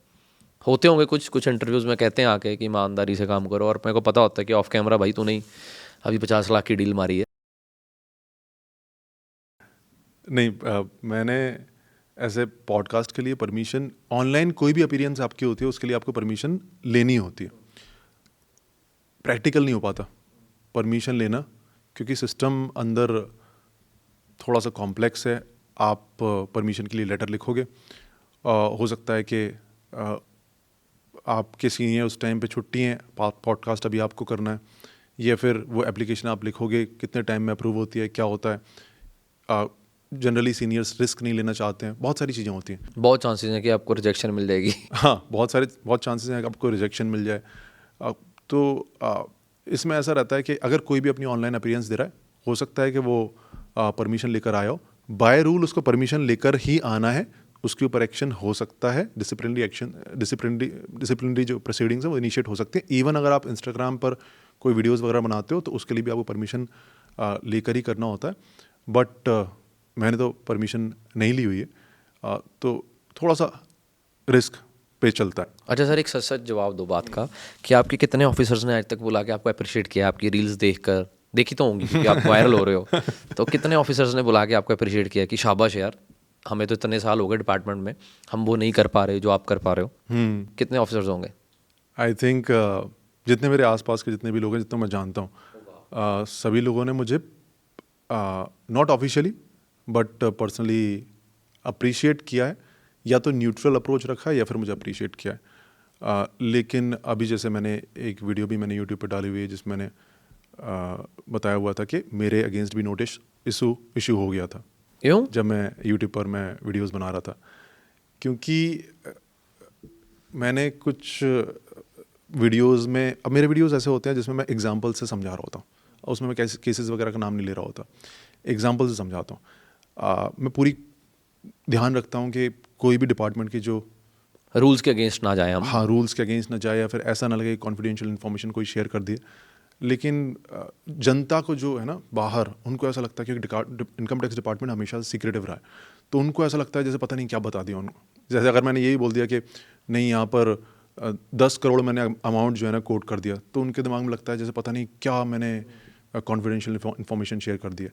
होते होंगे कुछ इंटरव्यूज़ में कहते हैं आके कि ईमानदारी से काम करो, और मेरे को पता होता है कि ऑफ कैमरा भाई तू नहीं अभी 50 लाख की डील मारी है। नहीं, मैंने ऐसे पॉडकास्ट के लिए परमिशन, ऑनलाइन कोई भी अपीयरेंस आपकी होती है उसके लिए आपको परमिशन लेनी होती है। प्रैक्टिकल नहीं हो पाता परमिशन लेना, क्योंकि सिस्टम अंदर थोड़ा सा कॉम्प्लेक्स है। आप परमिशन के लिए लेटर लिखोगे, हो सकता है कि आपके सीनियर उस टाइम पे छुट्टी हैं, पॉडकास्ट अभी आपको करना है, या फिर वो एप्लीकेशन आप लिखोगे कितने टाइम में अप्रूव होती है, क्या होता है। जनरली सीनियर्स रिस्क नहीं लेना चाहते हैं, बहुत सारी चीज़ें होती हैं। बहुत चांसेस हैं कि आपको रिजेक्शन मिल जाएगी। हाँ, बहुत चांसेस हैं कि आपको रिजेक्शन मिल जाए। इसमें ऐसा रहता है कि अगर कोई भी अपनी ऑनलाइन अपीयरेंस दे रहा है, हो सकता है कि वो परमिशन लेकर आया हो। बाय रूल उसको परमिशन लेकर ही आना है, उसके ऊपर एक्शन हो सकता है, डिसिप्लिनरी एक्शन, डिसिप्लिनरी जो प्रोसीडिंग्स हैं वो इनिशिएट हो सकते हैं। इवन अगर आप इंस्टाग्राम पर कोई वीडियोस वगैरह बनाते हो तो उसके लिए भी आपको परमिशन लेकर ही करना होता है। बट मैंने तो परमिशन नहीं ली हुई है, तो थोड़ा सा रिस्क पे चलता है। अच्छा सर, एक सच सच जवाब दो बात का कि आपके कितने ऑफिसर्स ने आज तक बुला के आपको अप्रिशिएट किया? आपकी रील्स देखकर, देखी तो होंगी क्योंकि आप वायरल हो रहे हो, तो कितने ऑफिसर्स ने बुला के आपको अप्रिशिएट किया कि शाबाश यार, हमें तो इतने साल हो गए डिपार्टमेंट में, हम वो नहीं कर पा रहे जो आप कर पा रहे हो? कितने ऑफिसर्स होंगे? आई थिंक जितने मेरे आसपास के जितने भी लोग हैं, जितना मैं जानता हूँ, सभी लोगों ने मुझे not officially but personally appreciate किया है, या तो न्यूट्रल अप्रोच रखा है या फिर मुझे अप्रिशिएट किया है। लेकिन अभी जैसे मैंने एक वीडियो भी मैंने यूट्यूब पर डाली हुई है जिसमें मैंने बताया हुआ था कि मेरे अगेंस्ट भी नोटिस इशू हो गया था। क्यों? जब मैं यूट्यूब पर मैं वीडियोस बना रहा था, क्योंकि मैंने कुछ वीडियोस में, अब मेरे वीडियोस ऐसे होते हैं जिसमें मैं एग्जांपल से समझा रहा होता हूँ, उसमें मैं केसेस वगैरह का नाम नहीं ले रहा होता, एग्जांपल से समझाता हूँ। मैं पूरी ध्यान रखता हूँ कि कोई भी डिपार्टमेंट की जो रूल्स के अगेंस्ट ना जाए हम। हाँ, रूल्स के अगेंस्ट ना जाए, या फिर ऐसा ना लगे कॉन्फिडेंशियल इन्फॉर्मेशन कोई शेयर कर दिए। लेकिन जनता को जो है ना बाहर, उनको ऐसा लगता है क्योंकि इनकम टैक्स डिपार्टमेंट हमेशा सीक्रेटिव रहा है, तो उनको ऐसा लगता है जैसे पता नहीं क्या बता दिया उनको। जैसे अगर मैंने यही बोल दिया कि नहीं यहाँ पर 10 करोड़ मैंने अमाउंट जो है ना कोट कर दिया, तो उनके दिमाग में लगता है जैसे पता नहीं क्या मैंने कॉन्फिडेंशियल इन्फॉर्मेशन शेयर कर दिया।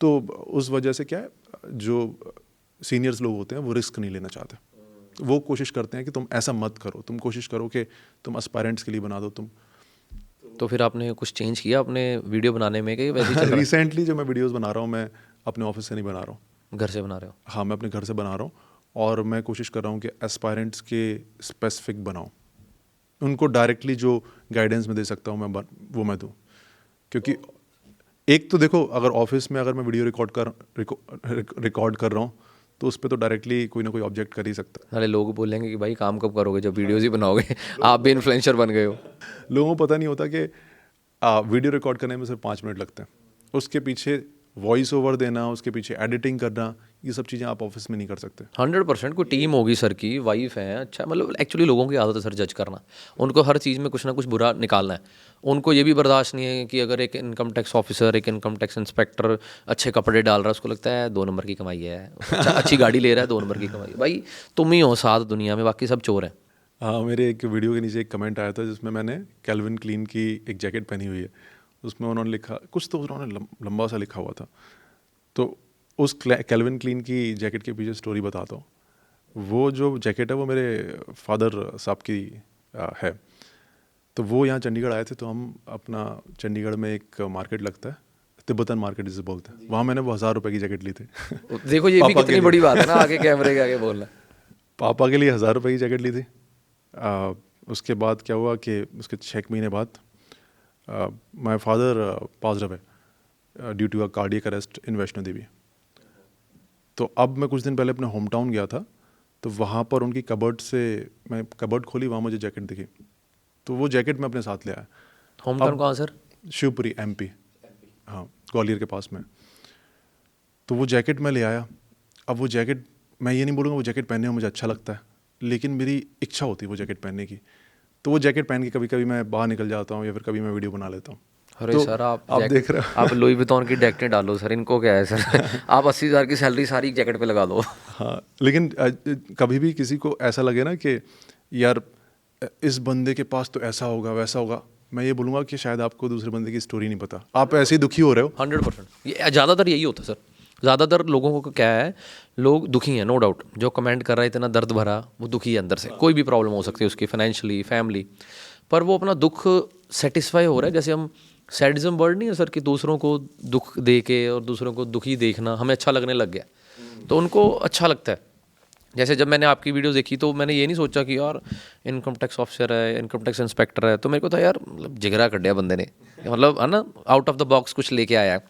तो उस वजह से क्या है, जो सीनियर्स लोग होते हैं वो रिस्क नहीं लेना चाहते। वो कोशिश करते हैं कि तुम ऐसा मत करो, तुम कोशिश करो कि तुम एस्पायरेंट्स के लिए बना दो तुम। तो फिर आपने कुछ चेंज किया अपने वीडियो बनाने में कि वैसे ही चल रहा रिसेंटली जो मैं वीडियोस बना रहा हूँ, मैं अपने ऑफिस से नहीं बना रहा हूँ, है? घर से बना रहे हो? हाँ, मैं अपने घर से बना रहा हूँ, और मैं कोशिश कर रहा हूँ कि एस्पायरेंट्स के स्पेसिफिक बनाऊँ। उनको डायरेक्टली जो गाइडेंस मैं दे सकता हूँ वो मैं दूँ। क्योंकि एक तो देखो, अगर ऑफिस में अगर मैं वीडियो रिकॉर्ड कर रहा हूँ तो उस पर तो डायरेक्टली कोई ना कोई ऑब्जेक्ट कर ही सकता है। अरे लोग बोलेंगे कि भाई काम कब करोगे जब वीडियोज़ ही बनाओगे? आप भी इन्फ्लुएंसर बन गए हो। लोगों को पता नहीं होता कि वीडियो रिकॉर्ड करने में सिर्फ 5 मिनट लगते हैं, उसके पीछे वॉइस ओवर देना, उसके पीछे एडिटिंग करना, ये सब चीज़ें आप ऑफिस में नहीं कर सकते। 100% कोई टीम होगी सर की, वाइफ है, अच्छा, मतलब एक्चुअली लोगों की आदत है सर जज करना। उनको हर चीज़ में कुछ ना कुछ बुरा निकालना है। उनको ये भी बर्दाश्त नहीं है कि अगर एक इनकम टैक्स ऑफिसर, एक इनकम टैक्स इंस्पेक्टर अच्छे कपड़े डाल रहा है, उसको लगता है 2 नंबर की कमाई है। अच्छा, अच्छी गाड़ी ले रहा है, 2 नंबर की कमाई है। भाई तुम ही हो साथ दुनिया में, बाकी सब चोर हैं। हाँ, मेरे एक वीडियो के नीचे एक कमेंट आया था जिसमें मैंने कैल्विन क्लीन की एक जैकेट पहनी हुई है, उसमें उन्होंने लिखा कुछ, तो उन्होंने लंबा सा लिखा हुआ था। तो उस कैल्विन क्लीन की जैकेट के पीछे स्टोरी बताता हूँ। वो जो जैकेट है वो मेरे फादर साहब की है। तो वो यहाँ चंडीगढ़ आए थे, तो हम अपना चंडीगढ़ में एक मार्केट लगता है, तिब्बतन मार्केट जिसे बोलते हैं, वहाँ मैंने वो 1000 रुपये की जैकेट ली थी। देखो ये भी पापा के कितनी लिए। बड़ी बात है ना, आगे कैमरे के आगे बोलना। पापा के लिए 1000 रुपये की जैकेट ली थी। उसके बाद क्या हुआ कि उसके 6 महीने बाद my father passed away due to a cardiac arrest in Vaishno Devi. तो अब मैं कुछ दिन पहले अपने होम टाउन गया था, तो वहाँ पर उनकी कबर्ड से मैं कबर्ड खोली, वहाँ मुझे जैकेट दिखी, तो वो जैकेट मैं अपने साथ ले आया। होम टाउन कहाँ सर? शिवपुरी, MP, हाँ, ग्वालियर के पास में। तो वो जैकेट मैं ले आया। अब वो जैकेट, मैं ये नहीं बोलूँगा वो जैकेट पहनने में मुझे अच्छा लगता है, लेकिन मेरी इच्छा होती है वो जैकेट पहनने की। तो वो जैकेट पहन के कभी कभी मैं बाहर निकल जाता हूँ, या फिर कभी मैं वीडियो बना लेता हूँ। अरे तो सर आप देख रहे हो। आप लुई वितौन की जैकेटें डालो सर, इनको क्या है सर आप 80,000 की सैलरी सारी जैकेट पे लगा दो। हाँ, लेकिन कभी भी किसी को ऐसा लगे ना कि यार इस बंदे के पास तो ऐसा होगा वैसा होगा, मैं ये बोलूँगा कि शायद आपको दूसरे बंदे की स्टोरी नहीं पता, आप ऐसे ही दुखी हो रहे हो। 100% ये ज़्यादातर यही होता है सर। ज़्यादातर लोगों को क्या है, लोग दुखी हैं नो डाउट, जो कमेंट कर रहा है इतना दर्द भरा, वो दुखी है अंदर से, कोई भी प्रॉब्लम हो सकती है उसकी फाइनेंशियली, फैमिली, पर वो अपना दुख सेटिस्फाई हो रहा है। जैसे हम सैडिज्म वर्ड नहीं है सर कि दूसरों को दुख दे के और दूसरों को दुखी देखना हमें अच्छा लगने लग गया, तो उनको अच्छा लगता है। जैसे जब मैंने आपकी वीडियो देखी तो मैंने ये नहीं सोचा कि यार इनकम टैक्स ऑफिसर है, इनकम टैक्स इंस्पेक्टर है, तो मेरे को था यार मतलब जिगरा कर दिया बंदे ने, मतलब है ना, आउट ऑफ द बॉक्स कुछ लेके आया है।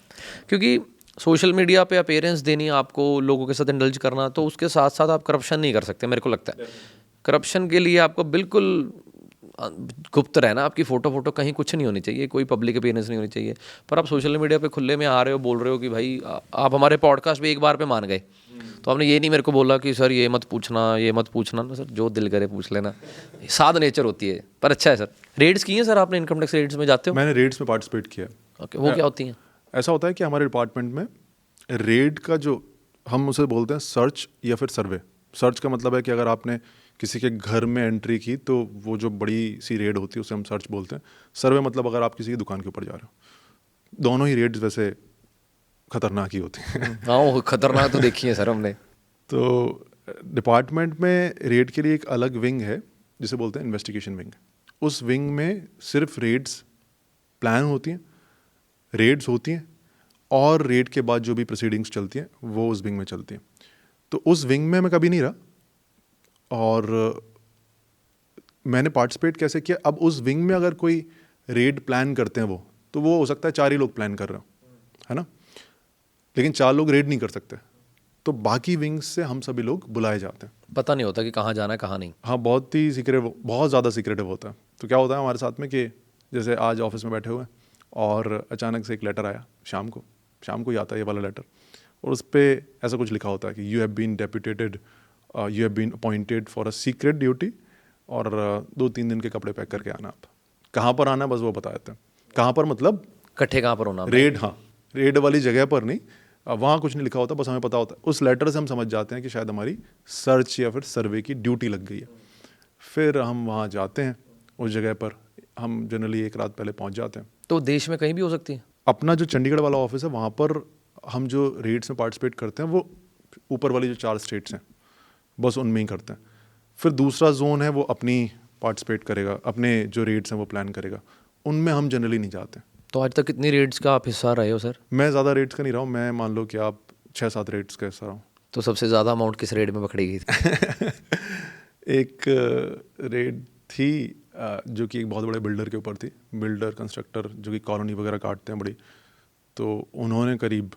क्योंकि सोशल मीडिया पे अपीयरेंस देनी, आपको लोगों के साथ इंडल्ज करना, तो उसके साथ साथ आप करप्शन नहीं कर सकते। मेरे को लगता है करप्शन के लिए आपको बिल्कुल गुप्त रहना, आपकी फ़ोटो कहीं कुछ नहीं होनी चाहिए, कोई पब्लिक अपीयरेंस नहीं होनी चाहिए। पर आप सोशल मीडिया पे खुले में आ रहे हो, बोल रहे हो कि भाई आप हमारे पॉडकास्ट पे एक बार पे मान गए, तो आपने ये नहीं मेरे को बोला कि सर ये मत पूछना, ये मत पूछना ना सर, जो दिल करे पूछ लेना, साध नेचर होती है। पर अच्छा है सर। रेड्स की हैं सर आपने, इनकम टैक्स रेड्स में जाते हो? मैंने रेड्स में पार्टिसिपेट किया है। ओके, वो क्या होती हैं? ऐसा होता है कि हमारे डिपार्टमेंट में रेड का जो हम उसे बोलते हैं सर्च या फिर सर्वे। सर्च का मतलब है कि अगर आपने किसी के घर में एंट्री की तो वो जो बड़ी सी रेड होती है उसे हम सर्च बोलते हैं। सर्वे मतलब अगर आप किसी की दुकान के ऊपर जा रहे हो। दोनों ही रेड्स वैसे खतरनाक ही होती हैं। हाँ वो खतरनाक तो देखी है सर हमने। तो डिपार्टमेंट में रेड के लिए एक अलग विंग है जिसे बोलते हैं इन्वेस्टिगेशन विंग। उस विंग में सिर्फ रेड्स प्लान होती हैं, रेड्स होती हैं, और रेड के बाद जो भी प्रोसीडिंग्स चलती हैं वो उस विंग में चलती हैं। तो उस विंग में मैं कभी नहीं रहा, और मैंने पार्टिसिपेट कैसे किया, अब उस विंग में अगर कोई रेड प्लान करते हैं वो, तो वो हो सकता है 4 ही लोग प्लान कर रहे हो, है ना, लेकिन 4 लोग रेड नहीं कर सकते, तो बाकी विंग्स से हम सभी लोग बुलाए जाते हैं। पता नहीं होता कि कहाँ जाना है कहाँ नहीं। हाँ, बहुत ही सीक्रेट, बहुत ज़्यादा सीक्रेटिव होता है। तो क्या होता है हमारे साथ में कि जैसे आज ऑफिस में बैठे हुए हैं और अचानक से एक लेटर आया, शाम को ही आता है ये वाला लेटर, और उस पर ऐसा कुछ लिखा होता है कि you have been deputed, you have been appointed for a secret duty, और 2-3 दिन के कपड़े पैक करके आना। आप कहाँ पर आना है बस वो बता देते हैं। कहाँ पर मतलब इकट्ठे कहाँ पर होना? रेड, हाँ, रेड वाली जगह पर नहीं, वहाँ कुछ नहीं लिखा होता, बस हमें पता होता है। उस लेटर से हम समझ जाते हैं कि शायद हमारी सर्च या फिर सर्वे की ड्यूटी लग गई है। फिर हम वहाँ जाते हैं, उस जगह पर हम जनरली 1 रात पहले पहुँच जाते हैं। तो देश में कहीं भी हो सकती है? अपना जो चंडीगढ़ वाला ऑफिस है वहाँ पर हम जो रेड्स में पार्टिसिपेट करते हैं वो ऊपर वाली जो 4 स्टेट्स हैं बस उनमें ही करते हैं। फिर दूसरा जोन है वो अपनी पार्टिसिपेट करेगा, अपने जो रेड्स हैं वो प्लान करेगा, उनमें हम जनरली नहीं जाते। तो आज तक कितनी रेड्स का आप हिस्सा रहे हो सर? मैं ज़्यादा रेड्स का नहीं रहा हूँ, मैं मान लो कि आप 6-7 रेड्स का हिस्सा रहा हूँ। तो सबसे ज़्यादा अमाउंट किस रेड में पकड़ी गई थी? एक रेड थी जो कि एक बहुत बड़े बिल्डर के ऊपर थी, बिल्डर कंस्ट्रक्टर जो कि कॉलोनी वगैरह काटते हैं बड़ी, तो उन्होंने करीब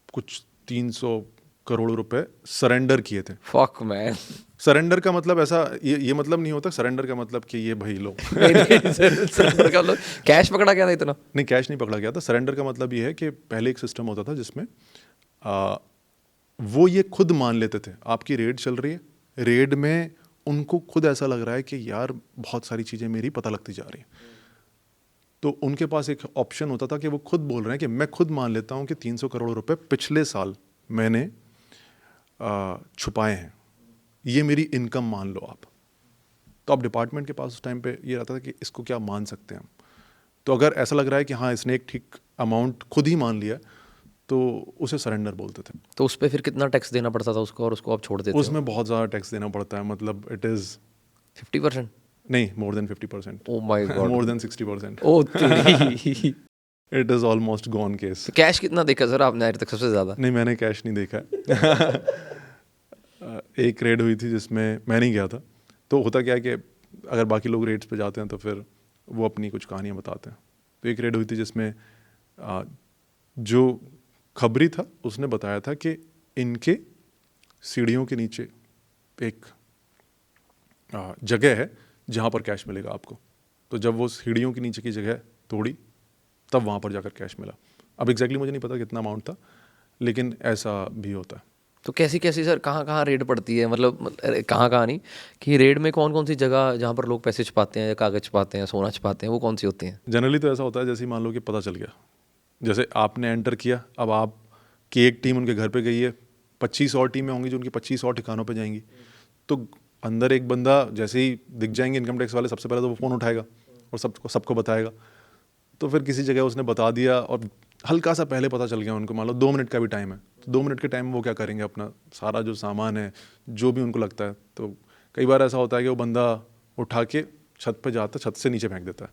कुछ 300 करोड़ रुपए सरेंडर किए थे। Fuck man. सरेंडर का मतलब ऐसा ये मतलब नहीं होता, सरेंडर का मतलब कि ये भाई लो सरेंडर का मतलब कैश पकड़ा गया था इतना? नहीं, कैश नहीं पकड़ा गया था। सरेंडर का मतलब ये है कि पहले एक सिस्टम होता था जिसमें वो ये खुद मान लेते थे आपकी रेड चल रही है, रेड में उनको खुद ऐसा लग रहा है कि यार बहुत सारी चीज़ें मेरी पता लगती जा रही हैं, तो उनके पास एक ऑप्शन होता था कि वो खुद बोल रहे हैं कि मैं खुद मान लेता हूँ कि 300 करोड़ रुपए पिछले साल मैंने छुपाए हैं, ये मेरी इनकम मान लो आप। तो अब डिपार्टमेंट के पास उस टाइम पे ये रहता था कि इसको क्या मान सकते हैं हम। तो अगर ऐसा लग रहा है कि हाँ इसने एक ठीक अमाउंट खुद ही मान लिया तो उसे सरेंडर बोलते थे। तो उस पर फिर कितना टैक्स देना पड़ता था उसको, और उसको आप छोड़ देते हो? उसमें बहुत ज़्यादा टैक्स देना पड़ता है, मतलब इट इज़ 50%? नहीं, more than 50%। Oh my God. More than 60%। ओ तेरी। It is almost gone case. Cash कितना देखा सर आपने आज तक सबसे ज़्यादा? नहीं, मैंने कैश नहीं देखा है। एक रेड हुई थी जिसमें मैं नहीं गया था। तो होता क्या है कि अगर बाकी लोग रेड्स पे जाते हैं तो फिर वो अपनी कुछ कहानियाँ बताते हैं। तो एक रेड हुई थी जिसमें जो खबरी था उसने बताया था कि इनके सीढ़ियों के नीचे एक जगह है जहाँ पर कैश मिलेगा आपको। तो जब वो सीढ़ियों के नीचे की जगह तोड़ी तब वहाँ पर जाकर कैश मिला। अब एग्जैक्टली मुझे नहीं पता कितना अमाउंट था, लेकिन ऐसा भी होता है। तो कैसी कैसी सर, कहाँ कहाँ रेड पड़ती है, मतलब कहाँ कहाँ नहीं, कि रेड में कौन कौन सी जगह जहाँ पर लोग पैसे छुपाते हैं या कागज़ छुपाते हैं, सोना छुपाते हैं, वो कौन सी होती हैं? जनरली तो ऐसा होता है, जैसे ही मान लो कि पता चल गया, जैसे आपने एंटर किया, अब आपकी एक टीम उनके घर पे गई है, 25 और टीमें होंगी जो उनकी 25 और ठिकानों पे जाएंगी, तो अंदर एक बंदा जैसे ही दिख जाएंगे इनकम टैक्स वाले, सबसे पहले तो वो फ़ोन उठाएगा और सबको बताएगा। तो फिर किसी जगह उसने बता दिया और हल्का सा पहले पता चल गया उनको, मान लो 2 मिनट का भी टाइम है, तो 2 मिनट के टाइम में वो क्या करेंगे, अपना सारा जो सामान है, जो भी उनको लगता है, तो कई बार ऐसा होता है कि वो बंदा उठा के छत पे जाता है, छत से नीचे फेंक देता है।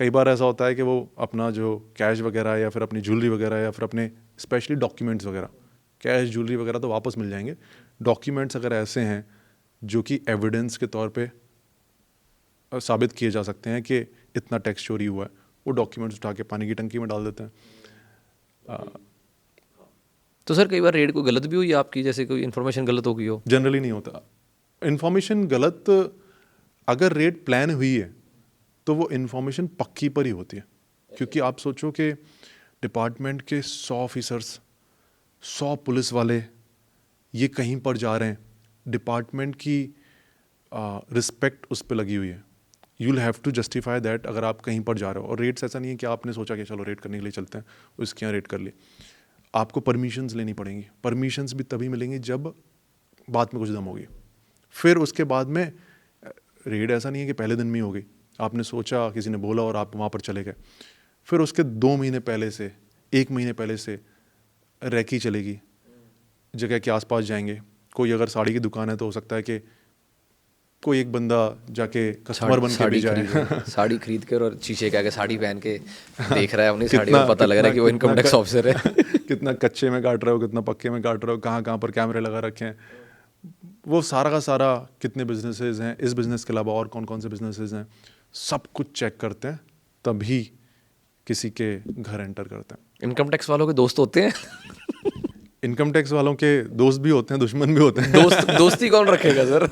कई बार ऐसा होता है कि वो अपना जो कैश वगैरह या फिर अपनी ज्वेलरी वगैरह या फिर अपने स्पेशली डॉक्यूमेंट्स वगैरह, कैश ज्वेलरी वगैरह तो वापस मिल जाएंगे, डॉक्यूमेंट्स अगर ऐसे हैं जो कि एविडेंस के तौर पे साबित किए जा सकते हैं कि इतना टैक्स चोरी हुआ है, वो डॉक्यूमेंट्स उठा के पानी की टंकी में डाल देते हैं। तो सर कई बार रेड को गलत भी हुई है आपकी, जैसे कोई इन्फॉर्मेशन गलत हो गई हो? जनरली नहीं होता इन्फॉर्मेशन गलत, अगर रेड प्लान हुई है तो वो इन्फॉर्मेशन पक्की पर ही होती है, क्योंकि आप सोचो कि डिपार्टमेंट के 100 ऑफिसर्स, 100 पुलिस वाले ये कहीं पर जा रहे हैं, डिपार्टमेंट की रिस्पेक्ट उस पर लगी हुई है, you will have to justify that अगर आप कहीं पर जा रहे हो। और रेड्स ऐसा नहीं है कि आपने सोचा कि चलो रेड करने के लिए चलते हैं, उसके यहाँ रेड कर लिए, आपको परमिशंस लेनी पड़ेंगी। परमिशंस भी तभी मिलेंगी जब बात में कुछ दम होगी, फिर उसके बाद में रेड ऐसा नहीं है कि पहले दिन में ही हो गई, आपने सोचा, किसी ने बोला और आप वहाँ पर चले गए, फिर उसके 2 महीने पहले से, 1 महीने पहले से रैकी चलेगी, जगह के आसपास जाएंगे। कोई अगर साड़ी की दुकान है तो हो सकता है कि कोई एक बंदा जाके कस्टमर बन के भी जाए साड़ी खरीद कर और शीशे के आगे साड़ी पहन के देख रहा है अपनी साड़ी में, पता लग रहा है कि वो इनकम टैक्स ऑफिसर है। कितना कच्चे में काट रहे हो, कितना पक्के में काट रहे हो, कहाँ कहाँ पर कैमरे लगा रखे हैं, वो सारा का सारा, कितने बिजनेसेस हैं, इस बिज़नेस के अलावा और कौन कौन से बिजनेसेस हैं, सब कुछ चेक करते हैं, तभी किसी के घर एंटर करते हैं। इनकम टैक्स वालों के दोस्त होते हैं? इनकम टैक्स वालों के दोस्त भी होते हैं, दुश्मन भी होते हैं। दोस्ती कौन रखेगा सर?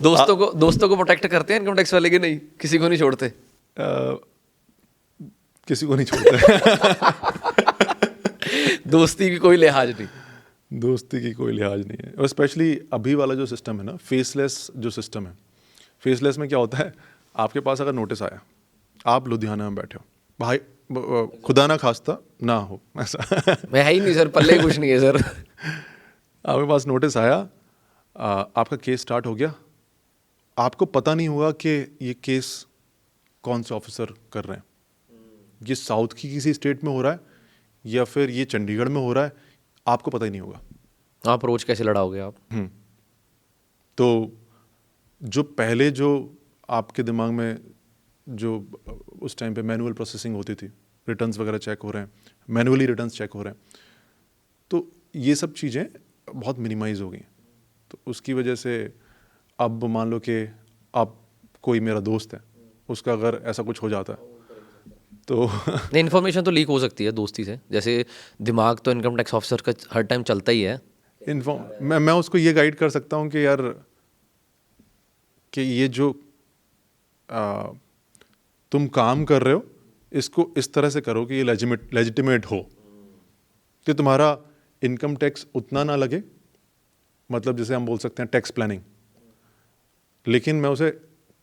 दोस्तों को प्रोटेक्ट करते हैं इनकम टैक्स वाले की नहीं, किसी को नहीं छोड़ते? किसी को नहीं छोड़ते। दोस्ती की कोई लिहाज नहीं। दोस्ती की कोई लिहाज नहीं है। और स्पेशली अभी वाला जो सिस्टम है ना, फेसलेस जो सिस्टम है, फेसलेस में क्या होता है, आपके पास अगर नोटिस आया, आप लुधियाना में बैठे हो, भाई खुदा ना खास्ता ना हो ऐसा मैं है ही नहीं सर, पल्ले ही कुछ नहीं है सर। आपके पास नोटिस आया, आपका केस स्टार्ट हो गया, आपको पता नहीं हुआ कि ये केस कौन से ऑफिसर कर रहे हैं, ये साउथ की किसी स्टेट में हो रहा है या फिर ये चंडीगढ़ में हो रहा है, आपको पता ही नहीं होगा। आप रोज कैसे लड़ाओगे आप? तो जो पहले जो आपके दिमाग में जो उस टाइम पे मैनुअल प्रोसेसिंग होती थी, रिटर्न्स वगैरह चेक हो रहे हैं, मैनुअली रिटर्न्स चेक हो रहे हैं, तो ये सब चीज़ें बहुत मिनिमाइज हो गई। तो उसकी वजह से अब मान लो कि आप, कोई मेरा दोस्त है, उसका अगर ऐसा कुछ हो जाता है तो नहीं, इन्फॉर्मेशन तो लीक हो सकती है दोस्ती से, जैसे दिमाग तो इनकम टैक्स ऑफिसर का हर टाइम चलता ही है। मैं उसको ये गाइड कर सकता हूँ कि यार, कि ये जो तुम काम कर रहे हो, इसको इस तरह से करो कि ये लेजिटिमेट हो, कि तुम्हारा इनकम टैक्स उतना ना लगे, मतलब जैसे हम बोल सकते हैं टैक्स प्लानिंग, लेकिन मैं उसे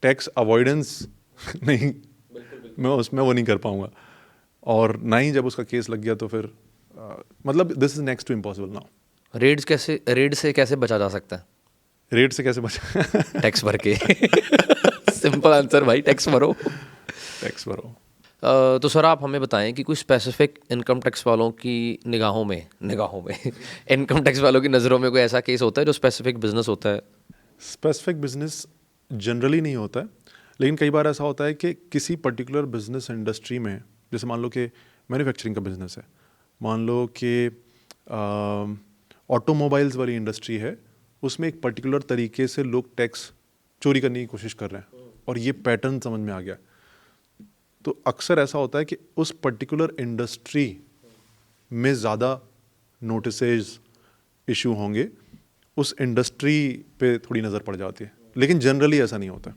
टैक्स अवॉइडेंस नहीं, मैं उसमें वो नहीं कर पाऊंगा। और ना ही जब उसका केस लग गया तो फिर मतलब this is next to impossible now. Raid से कैसे बचा जा सकता है? रेट से कैसे बचा? टैक्स भर के। सिंपल आंसर भाई, टैक्स भरो। टैक्स भरो। तो सर आप हमें बताएं कि कुछ स्पेसिफिक इनकम टैक्स वालों की निगाहों में इनकम टैक्स वालों की नज़रों में कोई ऐसा केस होता है जो स्पेसिफिक बिजनेस होता है? स्पेसिफिक बिजनेस जनरली नहीं होता है, लेकिन कई बार ऐसा होता है कि किसी पर्टिकुलर बिजनेस इंडस्ट्री में, जैसे मान लो कि मैन्युफैक्चरिंग का बिजनेस है, मान लो कि ऑटोमोबाइल्स वाली इंडस्ट्री है, उसमें एक पर्टिकुलर तरीके से लोग टैक्स चोरी करने की कोशिश कर रहे हैं और ये पैटर्न समझ में आ गया, तो अक्सर ऐसा होता है कि उस पर्टिकुलर इंडस्ट्री में ज़्यादा नोटिसेज इशू होंगे, उस इंडस्ट्री पे थोड़ी नज़र पड़ जाती है, लेकिन जनरली ऐसा नहीं होता।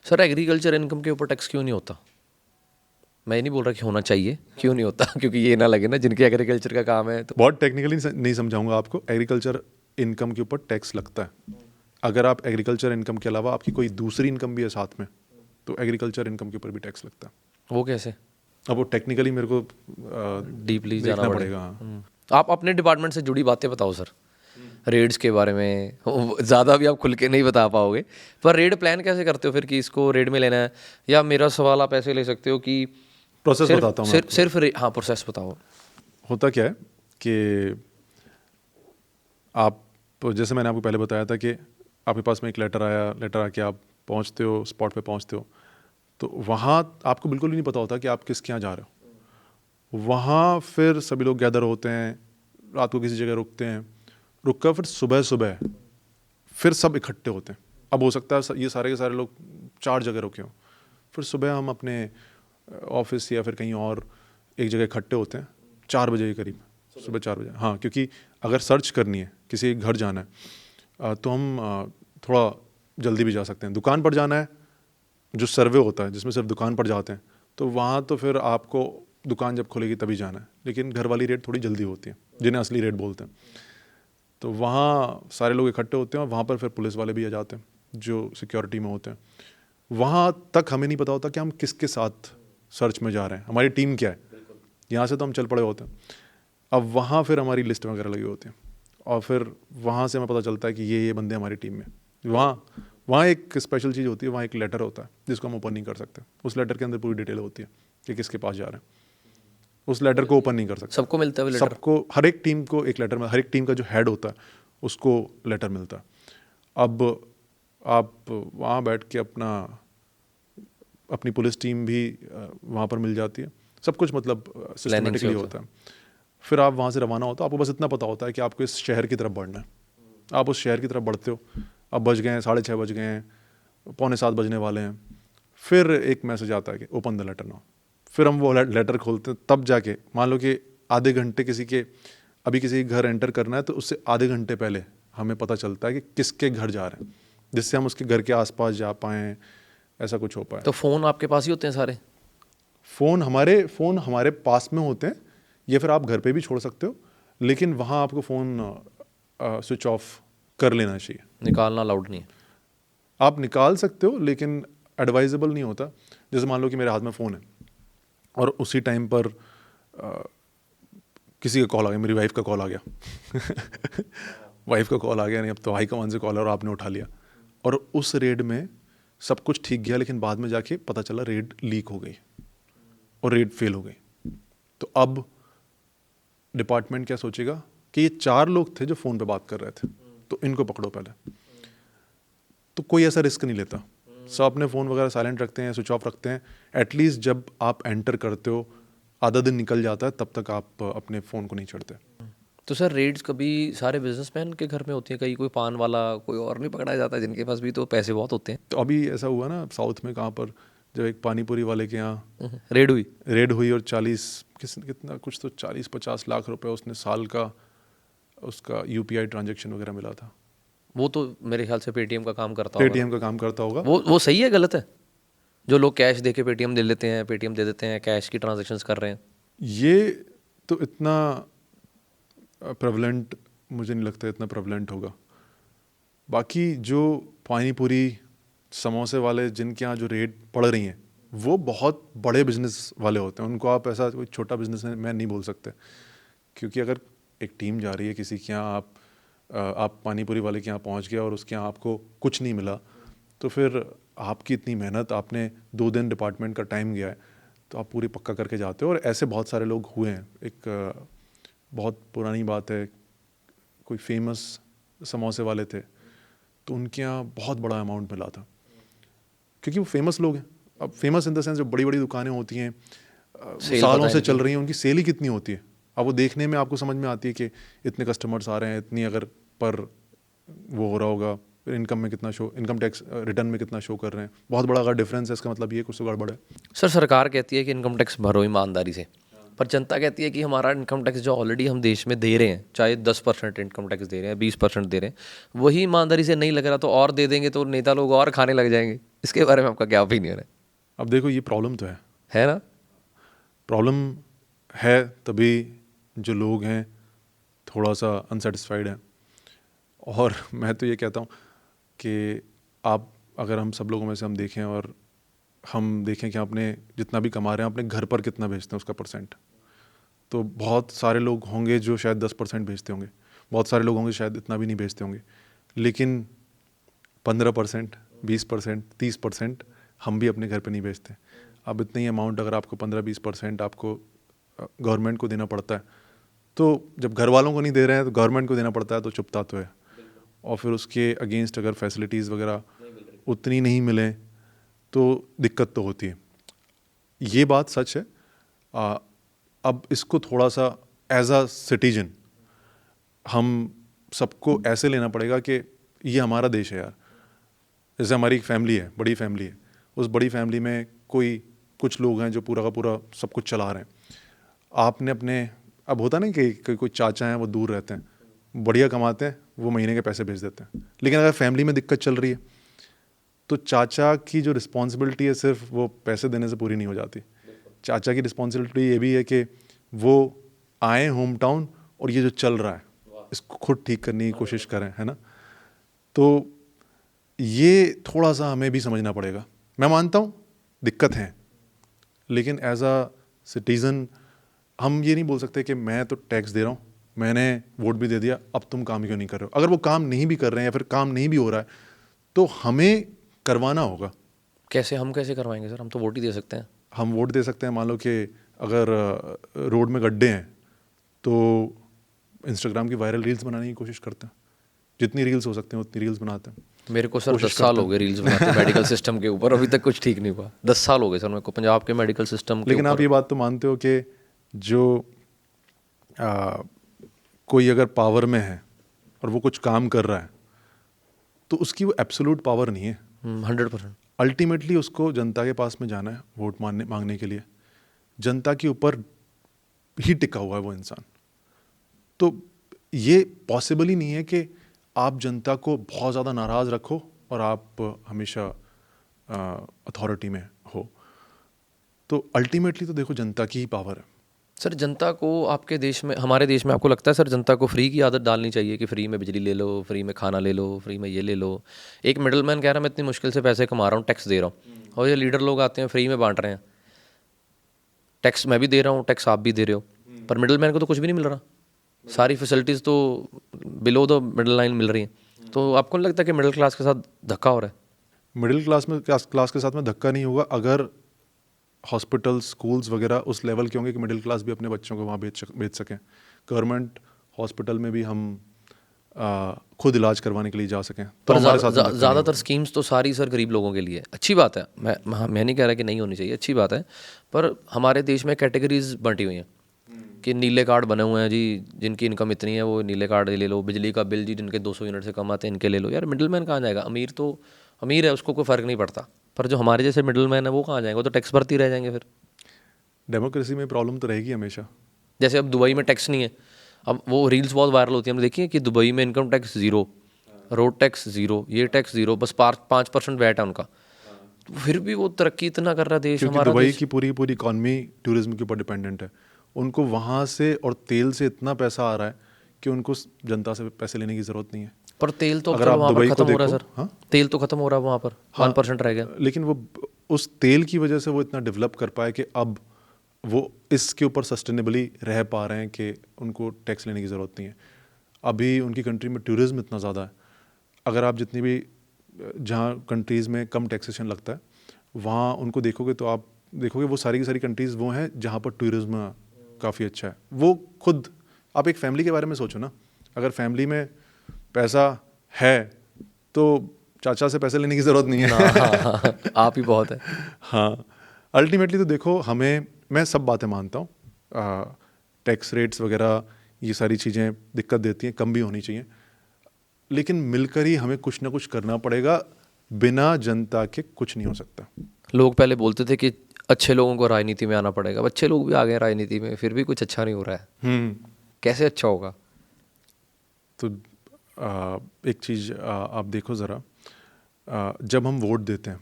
सर एग्रीकल्चर इनकम के ऊपर टैक्स क्यों नहीं होता? मैं ये नहीं बोल रहा कि होना चाहिए, क्यों नहीं होता, क्योंकि ये ना लगे ना जिनके एग्रीकल्चर का काम है तो बहुत टेक्निकली नहीं समझाऊंगा आपको, एग्रीकल्चर इनकम के ऊपर टैक्स लगता है। अगर आप एग्रीकल्चर इनकम के अलावा आपकी कोई दूसरी इनकम भी है साथ में, तो एग्रीकल्चर इनकम के ऊपर भी टैक्स लगता है। वो कैसे, अब वो टेक्निकली मेरे को डीपली देखना जाना पड़ेगा। हाँ। आप अपने डिपार्टमेंट से जुड़ी बातें बताओ सर, रेड्स के बारे में ज़्यादा भी आप खुल के नहीं बता पाओगे, पर रेड प्लान कैसे करते हो फिर कि इसको रेड में लेना है, या मेरा सवाल आप ऐसे ले सकते हो कि प्रोसेस सिर्फ बताता हूँ मैं सिर्फ हाँ प्रोसेस बताओ। होता क्या है कि आप, जैसे मैंने आपको पहले बताया था कि आपके पास में एक लेटर आके आप पहुंचते हो, स्पॉट पे पहुंचते हो, तो वहाँ आपको बिल्कुल भी नहीं पता होता कि आप किसके यहाँ जा रहे हो। वहाँ फिर सभी लोग गैदर होते हैं, रात को किसी जगह रुकते हैं, रुक कर फिर सुबह सुबह फिर सब इकट्ठे होते हैं। अब हो सकता है ये सारे के सारे लोग 4 जगह रुके हों, फिर सुबह हम अपने ऑफिस या फिर कहीं और एक जगह इकट्ठे होते हैं 4 बजे के करीब, सुबह 4 बजे। हाँ, क्योंकि अगर सर्च करनी है, किसी के घर जाना है, तो हम थोड़ा जल्दी भी जा सकते हैं। दुकान पर जाना है, जो सर्वे होता है जिसमें सिर्फ दुकान पर जाते हैं, तो वहाँ तो फिर आपको दुकान जब खुलेगी तभी जाना है। लेकिन घर वाली रेड थोड़ी जल्दी होती है, जिन्हें असली रेड बोलते हैं। तो वहाँ सारे लोग इकट्ठे होते हैं और वहाँ पर फिर पुलिस वाले भी आ जाते हैं जो सिक्योरिटी में होते हैं। वहाँ तक हमें नहीं पता होता कि हम किसके साथ सर्च में जा रहे हैं, हमारी टीम क्या है। यहाँ से तो हम चल पड़े होते हैं। अब वहाँ फिर हमारी लिस्ट वगैरह लगी होती है और फिर वहाँ से हमें पता चलता है कि ये बंदे हमारी टीम में। वहाँ एक स्पेशल चीज़ होती है, वहाँ एक लेटर होता है जिसको हम ओपन नहीं कर सकते। उस लेटर के अंदर पूरी डिटेल होती है कि किसके पास जा रहे हैं। उस लेटर को ओपन नहीं कर सकते। सबको मिलता है वो लेटर? सबको, हर एक टीम को एक लेटर में, हर एक टीम का जो हेड होता है उसको लेटर मिलता है। अब आप वहाँ बैठ के अपनी पुलिस टीम भी वहाँ पर मिल जाती है, सब कुछ मतलब सिस्टमेटिकली होता है। फिर आप वहाँ से रवाना होता हो, आपको बस इतना पता होता है कि आपको इस शहर की तरफ बढ़ना है। आप उस शहर की तरफ बढ़ते हो, अब बज गए हैं 6:30 बज गए हैं, 6:45 बजने वाले हैं। फिर एक मैसेज आता है कि ओपन द लेटर नाउ। फिर हम वो लेटर खोलते हैं, तब जाके मान लो कि आधे घंटे किसी के घर एंटर करना है, तो उससे आधे घंटे पहले हमें पता चलता है कि किसके घर जा रहे हैं, जिससे हम उसके घर के आसपास जा पाएँ, ऐसा कुछ हो पाए। तो फ़ोन आपके पास ही होते हैं सारे? फ़ोन हमारे पास में होते हैं, या फिर आप घर पे भी छोड़ सकते हो, लेकिन वहाँ आपको फ़ोन स्विच ऑफ कर लेना चाहिए। निकालना अलाउड नहीं है? आप निकाल सकते हो लेकिन एडवाइजेबल नहीं होता। जैसे मान लो कि मेरे हाथ में फ़ोन है और उसी टाइम पर किसी का कॉल आ गया, मेरी वाइफ का कॉल आ गया वाइफ का कॉल आ गया, नहीं अब तो हाई कमान से कॉल है और आपने उठा लिया, और उस रेड में सब कुछ ठीक गया, लेकिन बाद में जाके पता चला रेड लीक हो गई और रेड फेल हो गई। तो अब डिपार्टमेंट क्या सोचेगा कि ये 4 लोग थे जो फ़ोन पे बात कर रहे थे, तो इनको पकड़ो पहले। तो कोई ऐसा रिस्क नहीं लेता, सब अपने फ़ोन वगैरह साइलेंट रखते हैं, स्विच ऑफ रखते हैं। एटलीस्ट जब आप एंटर करते हो आधा दिन निकल जाता है, तब तक आप अपने फ़ोन को नहीं छेड़ते। तो सर रेड्स कभी सारे बिजनेसमैन के घर में होती है? कहीं कोई पान वाला कोई और नहीं पकड़ा जाता है जिनके पास भी तो पैसे बहुत होते हैं? तो अभी ऐसा हुआ ना साउथ में, कहाँ पर, जब एक पानीपुरी वाले के यहाँ रेड हुई और 40-50 लाख रुपए उसने साल का उसका UPI ट्रांजैक्शन वगैरह मिला था। वो तो मेरे ख्याल से पेटीएम का काम करता होगा। पेटीएम का काम करता होगा। वो सही है गलत है? जो लोग कैश दे के पेटीएम दे लेते हैं, पेटीएम दे देते हैं, कैश की ट्रांजैक्शंस कर रहे हैं, ये तो इतना प्रेवलेंट मुझे नहीं लगता इतना प्रेवलेंट होगा। बाकी जो पानीपुरी समोसे वाले जिनके यहाँ जो रेट पड़ रही हैं, वो बहुत बड़े बिजनेस वाले होते हैं। उनको आप ऐसा कोई छोटा बिजनेस मैन नहीं बोल सकते, क्योंकि अगर एक टीम जा रही है किसी के यहाँ, आप पानीपुरी वाले के यहाँ पहुँच गए और उसके यहाँ आपको कुछ नहीं मिला, तो फिर आपकी इतनी मेहनत, आपने 2 दिन डिपार्टमेंट का टाइम गया है, तो आप पूरी पक्का करके जाते हो। और ऐसे बहुत सारे लोग हुए हैं। एक बहुत पुरानी बात है, कोई फेमस समोसे वाले थे, तो उनके यहाँ बहुत बड़ा अमाउंट मिला था, क्योंकि वो फेमस लोग हैं। अब फेमस इन द सेंस जो बड़ी बड़ी दुकानें होती हैं, सालों से चल रही हैं, उनकी सेल ही कितनी होती है। अब वो देखने में आपको समझ में आती है कि इतने कस्टमर्स आ रहे हैं, इतनी अगर पर वो हो रहा होगा, इनकम में कितना शो, इनकम टैक्स रिटर्न में कितना शो कर रहे हैं, बहुत बड़ा अगर डिफरेंस है, इसका मतलब ये कुछ तो गड़बड़ है। सर सरकार कहती है कि इनकम टैक्स भरो ईमानदारी से, पर जनता कहती है कि हमारा इनकम टैक्स जो ऑलरेडी हम देश में दे रहे हैं, चाहे 10% इनकम टैक्स दे रहे हैं, 20% दे रहे हैं, वही ईमानदारी से नहीं लग रहा, तो और दे देंगे तो नेता लोग और खाने लग जाएंगे। इसके बारे में आपका क्या ओपिनियन है? अब देखो, ये प्रॉब्लम तो है ना? प्रॉब्लम है तभी जो लोग हैं थोड़ा सा अनसेटिस्फाइड हैं। और मैं तो ये कहता हूँ कि आप अगर हम सब लोगों में से हम देखें और हम देखें कि अपने जितना भी कमा रहे हैं अपने घर पर कितना भेजते हैं उसका परसेंट, तो बहुत सारे लोग होंगे जो शायद 10% भेजते होंगे, बहुत सारे लोग होंगे शायद इतना भी नहीं भेजते होंगे, लेकिन 15%, 20%, 30% हम भी अपने घर पे नहीं भेजते। अब इतनी अमाउंट अगर आपको 15-20% आपको गवर्नमेंट को देना पड़ता है, तो जब घर वालों को नहीं दे रहे हैं तो गवर्नमेंट को देना पड़ता है, तो चुपता तो है। और फिर उसके अगेंस्ट अगर फैसिलिटीज़ वगैरह उतनी नहीं मिले तो दिक्कत तो होती है, ये बात सच है। अब इसको थोड़ा सा एज अ सिटीजन हम सबको ऐसे लेना पड़ेगा कि ये हमारा देश है यार। जैसे हमारी एक फैमिली है, बड़ी फैमिली है, उस बड़ी फैमिली में कुछ लोग हैं जो पूरा का पूरा सब कुछ चला रहे हैं। आपने अपने, अब होता नहीं कि कोई चाचा हैं वो दूर रहते हैं, बढ़िया कमाते हैं, वो महीने के पैसे भेज देते हैं, लेकिन अगर फैमिली में दिक्कत चल रही है तो चाचा की जो रिस्पॉन्सिबिलिटी है सिर्फ वो पैसे देने से पूरी नहीं हो जाती। चाचा की रिस्पॉन्सिबिलिटी ये भी है कि वो आए होम टाउन और ये जो चल रहा है इसको खुद ठीक करने की कोशिश करें, है ना। तो ये थोड़ा सा हमें भी समझना पड़ेगा। मैं मानता हूँ दिक्कत है, लेकिन एज अ सिटीज़न हम ये नहीं बोल सकते कि मैं तो टैक्स दे रहा हूँ, मैंने वोट भी दे दिया, अब तुम काम क्यों नहीं कर रहे हो। अगर वो काम नहीं भी कर रहे हैं या फिर काम नहीं भी हो रहा है तो हमें करवाना होगा। हम कैसे करवाएंगे सर? हम तो वोट ही दे सकते हैं। हम वोट दे सकते हैं, मान लो कि अगर रोड में गड्ढे हैं तो इंस्टाग्राम की वायरल रील्स बनाने की कोशिश करते हैं, जितनी रील्स हो सकते हैं उतनी रील्स बनाते हैं। मेरे को सर 10 साल हो गए रील्स बनाते मेडिकल सिस्टम के ऊपर, अभी तक कुछ ठीक नहीं हुआ। 10 साल हो गए सर मेरे को पंजाब के मेडिकल सिस्टम के लेकिन आप ऊपर। ये बात तो मानते हो कि जो कोई अगर पावर में है और वो कुछ काम कर रहा है तो उसकी वो एब्सोल्यूट पावर नहीं है। 100%। अल्टीमेटली उसको जनता के पास में जाना है वोट मांगने के लिए, जनता के ऊपर ही टिका हुआ है वो इंसान। तो ये पॉसिबल ही नहीं है कि आप जनता को बहुत ज़्यादा नाराज़ रखो और आप हमेशा अथॉरिटी में हो। तो अल्टीमेटली तो देखो जनता की ही पावर है। सर जनता को आपके देश में, हमारे देश में आपको लगता है सर जनता को फ्री की आदत डालनी चाहिए कि फ्री में बिजली ले लो, फ्री में खाना ले लो, फ्री में ये ले लो। एक मिडल मैन कह रहा है मैं इतनी मुश्किल से पैसे कमा रहा हूँ, टैक्स दे रहा हूँ, और ये लीडर लोग आते हैं फ्री में बांट रहे हैं। टैक्स मैं भी दे रहा हूँ, टैक्स आप भी दे रहे हो, पर मिडल मैन को तो कुछ भी नहीं मिल रहा। सारी फैसिलिटीज़ तो बिलो द मिडल लाइन मिल रही हैं। तो आपको नहीं लगता कि मिडिल क्लास के साथ धक्का हो रहा है? मिडिल क्लास के साथ में धक्का नहीं होगा अगर हॉस्पिटल्स, स्कूल्स वगैरह उस लेवल के होंगे कि मिडिल क्लास भी अपने बच्चों को वहाँ भेज सकें। गवर्नमेंट हॉस्पिटल में भी हम खुद इलाज करवाने के लिए जा सकें। तो पर हमारे साथ में धक्का नहीं ज़्यादातर होगा। स्कीम्स तो सारी सर गरीब लोगों के लिए। अच्छी बात है, मैं नहीं कह रहा कि नहीं होनी चाहिए, अच्छी बात है, पर हमारे देश में कैटेगरीज बंटी हुई हैं कि नीले कार्ड बने हुए हैं जी, जिनकी इनकम इतनी है वो नीले कार्ड ले लो, बिजली का बिल जी जिनके 200 यूनिट से कम आते हैं इनके ले लो। यार मिडिल मैन कहाँ जाएगा? अमीर तो अमीर है, उसको कोई फ़र्क नहीं पड़ता, पर जो हमारे जैसे मिडिल मैन है वो कहाँ जाएंगे? वो तो टैक्स भरती रह जाएंगे फिर। डेमोक्रेसी में प्रॉब्लम तो रहेगी हमेशा। जैसे अब दुबई में टैक्स नहीं है, अब वो रील्स बहुत वायरल होती है, हमने देखी है कि दुबई में income tax zero, road tax zero, ये टैक्स ज़ीरो, बस 5% वैट है उनका। तो फिर भी वो तरक्की इतना कर रहा है देश, क्योंकि हमारा दुबई देश। की पूरी इकॉनमी टूरिज्म के ऊपर डिपेंडेंट है। उनको वहाँ से और तेल से इतना पैसा आ रहा है कि उनको जनता से पैसे लेने की ज़रूरत नहीं है। पर तेल तो अगर चलो आप वहाँ पर दुबई को ख़त्म हो रहा है देखो, सर। हाँ? तेल तो ख़त्म हो रहा है वहाँ पर, 1% रह गया। लेकिन वो उस तेल की वजह से वो इतना डेवलप कर पाए कि अब वो इसके ऊपर सस्टेनेबली रह पा रहे हैं कि उनको टैक्स लेने की ज़रूरत नहीं है। अभी उनकी कंट्री में टूरिज्म इतना ज़्यादा है, अगर आप जितनी भी जहाँ कंट्रीज़ में कम टैक्सेशन लगता है वहाँ उनको देखोगे तो आप देखोगे वो सारी की सारी कंट्रीज़ वो हैं जहाँ पर टूरिज्म काफ़ी अच्छा है। वो खुद, आप एक फैमिली के बारे में सोचो ना, अगर फैमिली में पैसा है तो चाचा से पैसे लेने की ज़रूरत नहीं है। हाँ, आप ही बहुत है। हाँ, अल्टीमेटली तो देखो हमें, मैं सब बातें मानता हूँ, टैक्स रेट्स वगैरह ये सारी चीज़ें दिक्कत देती हैं, कम भी होनी चाहिए, लेकिन मिलकर ही हमें कुछ ना कुछ करना पड़ेगा। बिना जनता के कुछ नहीं हो सकता। लोग पहले बोलते थे कि अच्छे लोगों को राजनीति में आना पड़ेगा, अच्छे लोग भी आ गए राजनीति में, फिर भी कुछ अच्छा नहीं हो रहा है। कैसे अच्छा होगा? तो एक चीज़ आप देखो ज़रा, जब हम वोट देते हैं,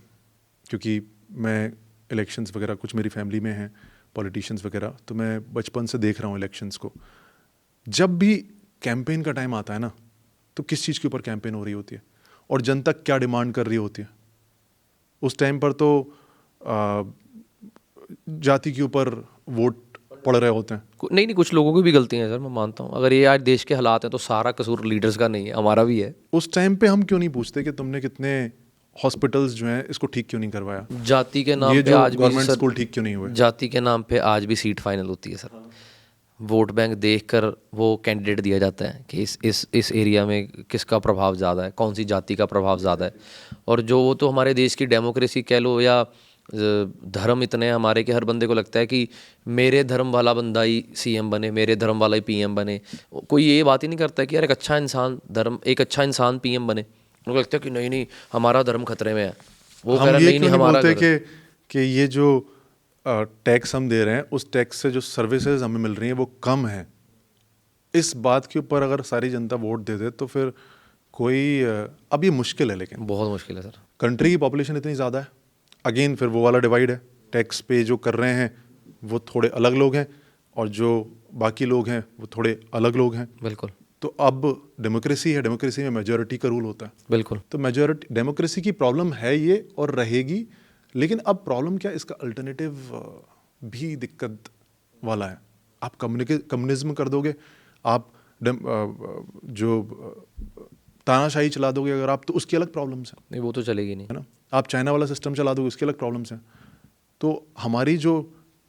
क्योंकि मैं इलेक्शंस वगैरह कुछ मेरी फैमिली में हैं, पॉलिटिशियंस वगैरह, तो मैं बचपन से देख रहा हूँ इलेक्शंस को। जब भी कैंपेन का टाइम आता है ना, तो किस चीज़ के ऊपर कैंपेन हो रही होती है और जनता क्या डिमांड कर रही होती है। उस टाइम पर तो जाति के ऊपर वोट पड़ रहे होते हैं। नहीं नहीं, कुछ लोगों की भी गलतियां हैं सर, मैं मानता हूँ। अगर ये आज देश के हालात हैं तो सारा कसूर लीडर्स का नहीं है, हमारा भी है। उस टाइम पे हम क्यों नहीं पूछते कि तुमने कितने हॉस्पिटल्स जो हैं इसको ठीक क्यों नहीं करवाया, जाति के नाम ये पे जो आज भी गवर्नमेंट सर, स्कूल ठीक क्यों नहीं हुए। जाति के नाम पे आज भी सीट फाइनल होती है सर। वोट बैंक देखकर वो कैंडिडेट दिया जाता है कि इस एरिया में किसका प्रभाव ज़्यादा है, कौन सी जाति का प्रभाव ज़्यादा है। और जो वो तो हमारे देश की डेमोक्रेसी कह लो या धर्म इतने हैं हमारे कि हर बंदे को लगता है कि मेरे धर्म वाला बंदा ही सीएम बने, मेरे धर्म वाला ही पीएम बने। कोई ये बात ही नहीं करता कि यार एक अच्छा इंसान पीएम बने। उनको लगता है कि नहीं नहीं हमारा धर्म खतरे में है। वो कह हम रहा ये नहीं नहीं क्यों नहीं हमारा बोलते धर्म। कि ये जो टैक्स हम दे रहे हैं, उस टैक्स से जो सर्विसेज हमें मिल रही हैं वो कम है। इस बात के ऊपर अगर सारी जनता वोट दे दे तो फिर कोई अब ये मुश्किल है, लेकिन बहुत मुश्किल है सर। कंट्री की पॉपुलेशन इतनी ज़्यादा है, अगेन फिर वो वाला डिवाइड है। टैक्स पे जो कर रहे हैं वो थोड़े अलग लोग हैं और जो बाकी लोग हैं वो थोड़े अलग लोग हैं। बिल्कुल तो अब डेमोक्रेसी है, डेमोक्रेसी में मेजॉरिटी का रूल होता है। बिल्कुल। तो मेजॉरिटी डेमोक्रेसी की प्रॉब्लम है ये और रहेगी। लेकिन अब प्रॉब्लम क्या, इसका अल्टरनेटिव भी दिक्कत वाला है। आप कम्युनिज्म कर दोगे, आप जो तानाशाही चला दोगे अगर आप, तो उसकी अलग प्रॉब्लम्स हैं, नहीं वो तो चलेगी नहीं। है ना। आप चाइना वाला सिस्टम चला दोगे, उसकी अलग प्रॉब्लम्स हैं। तो हमारी जो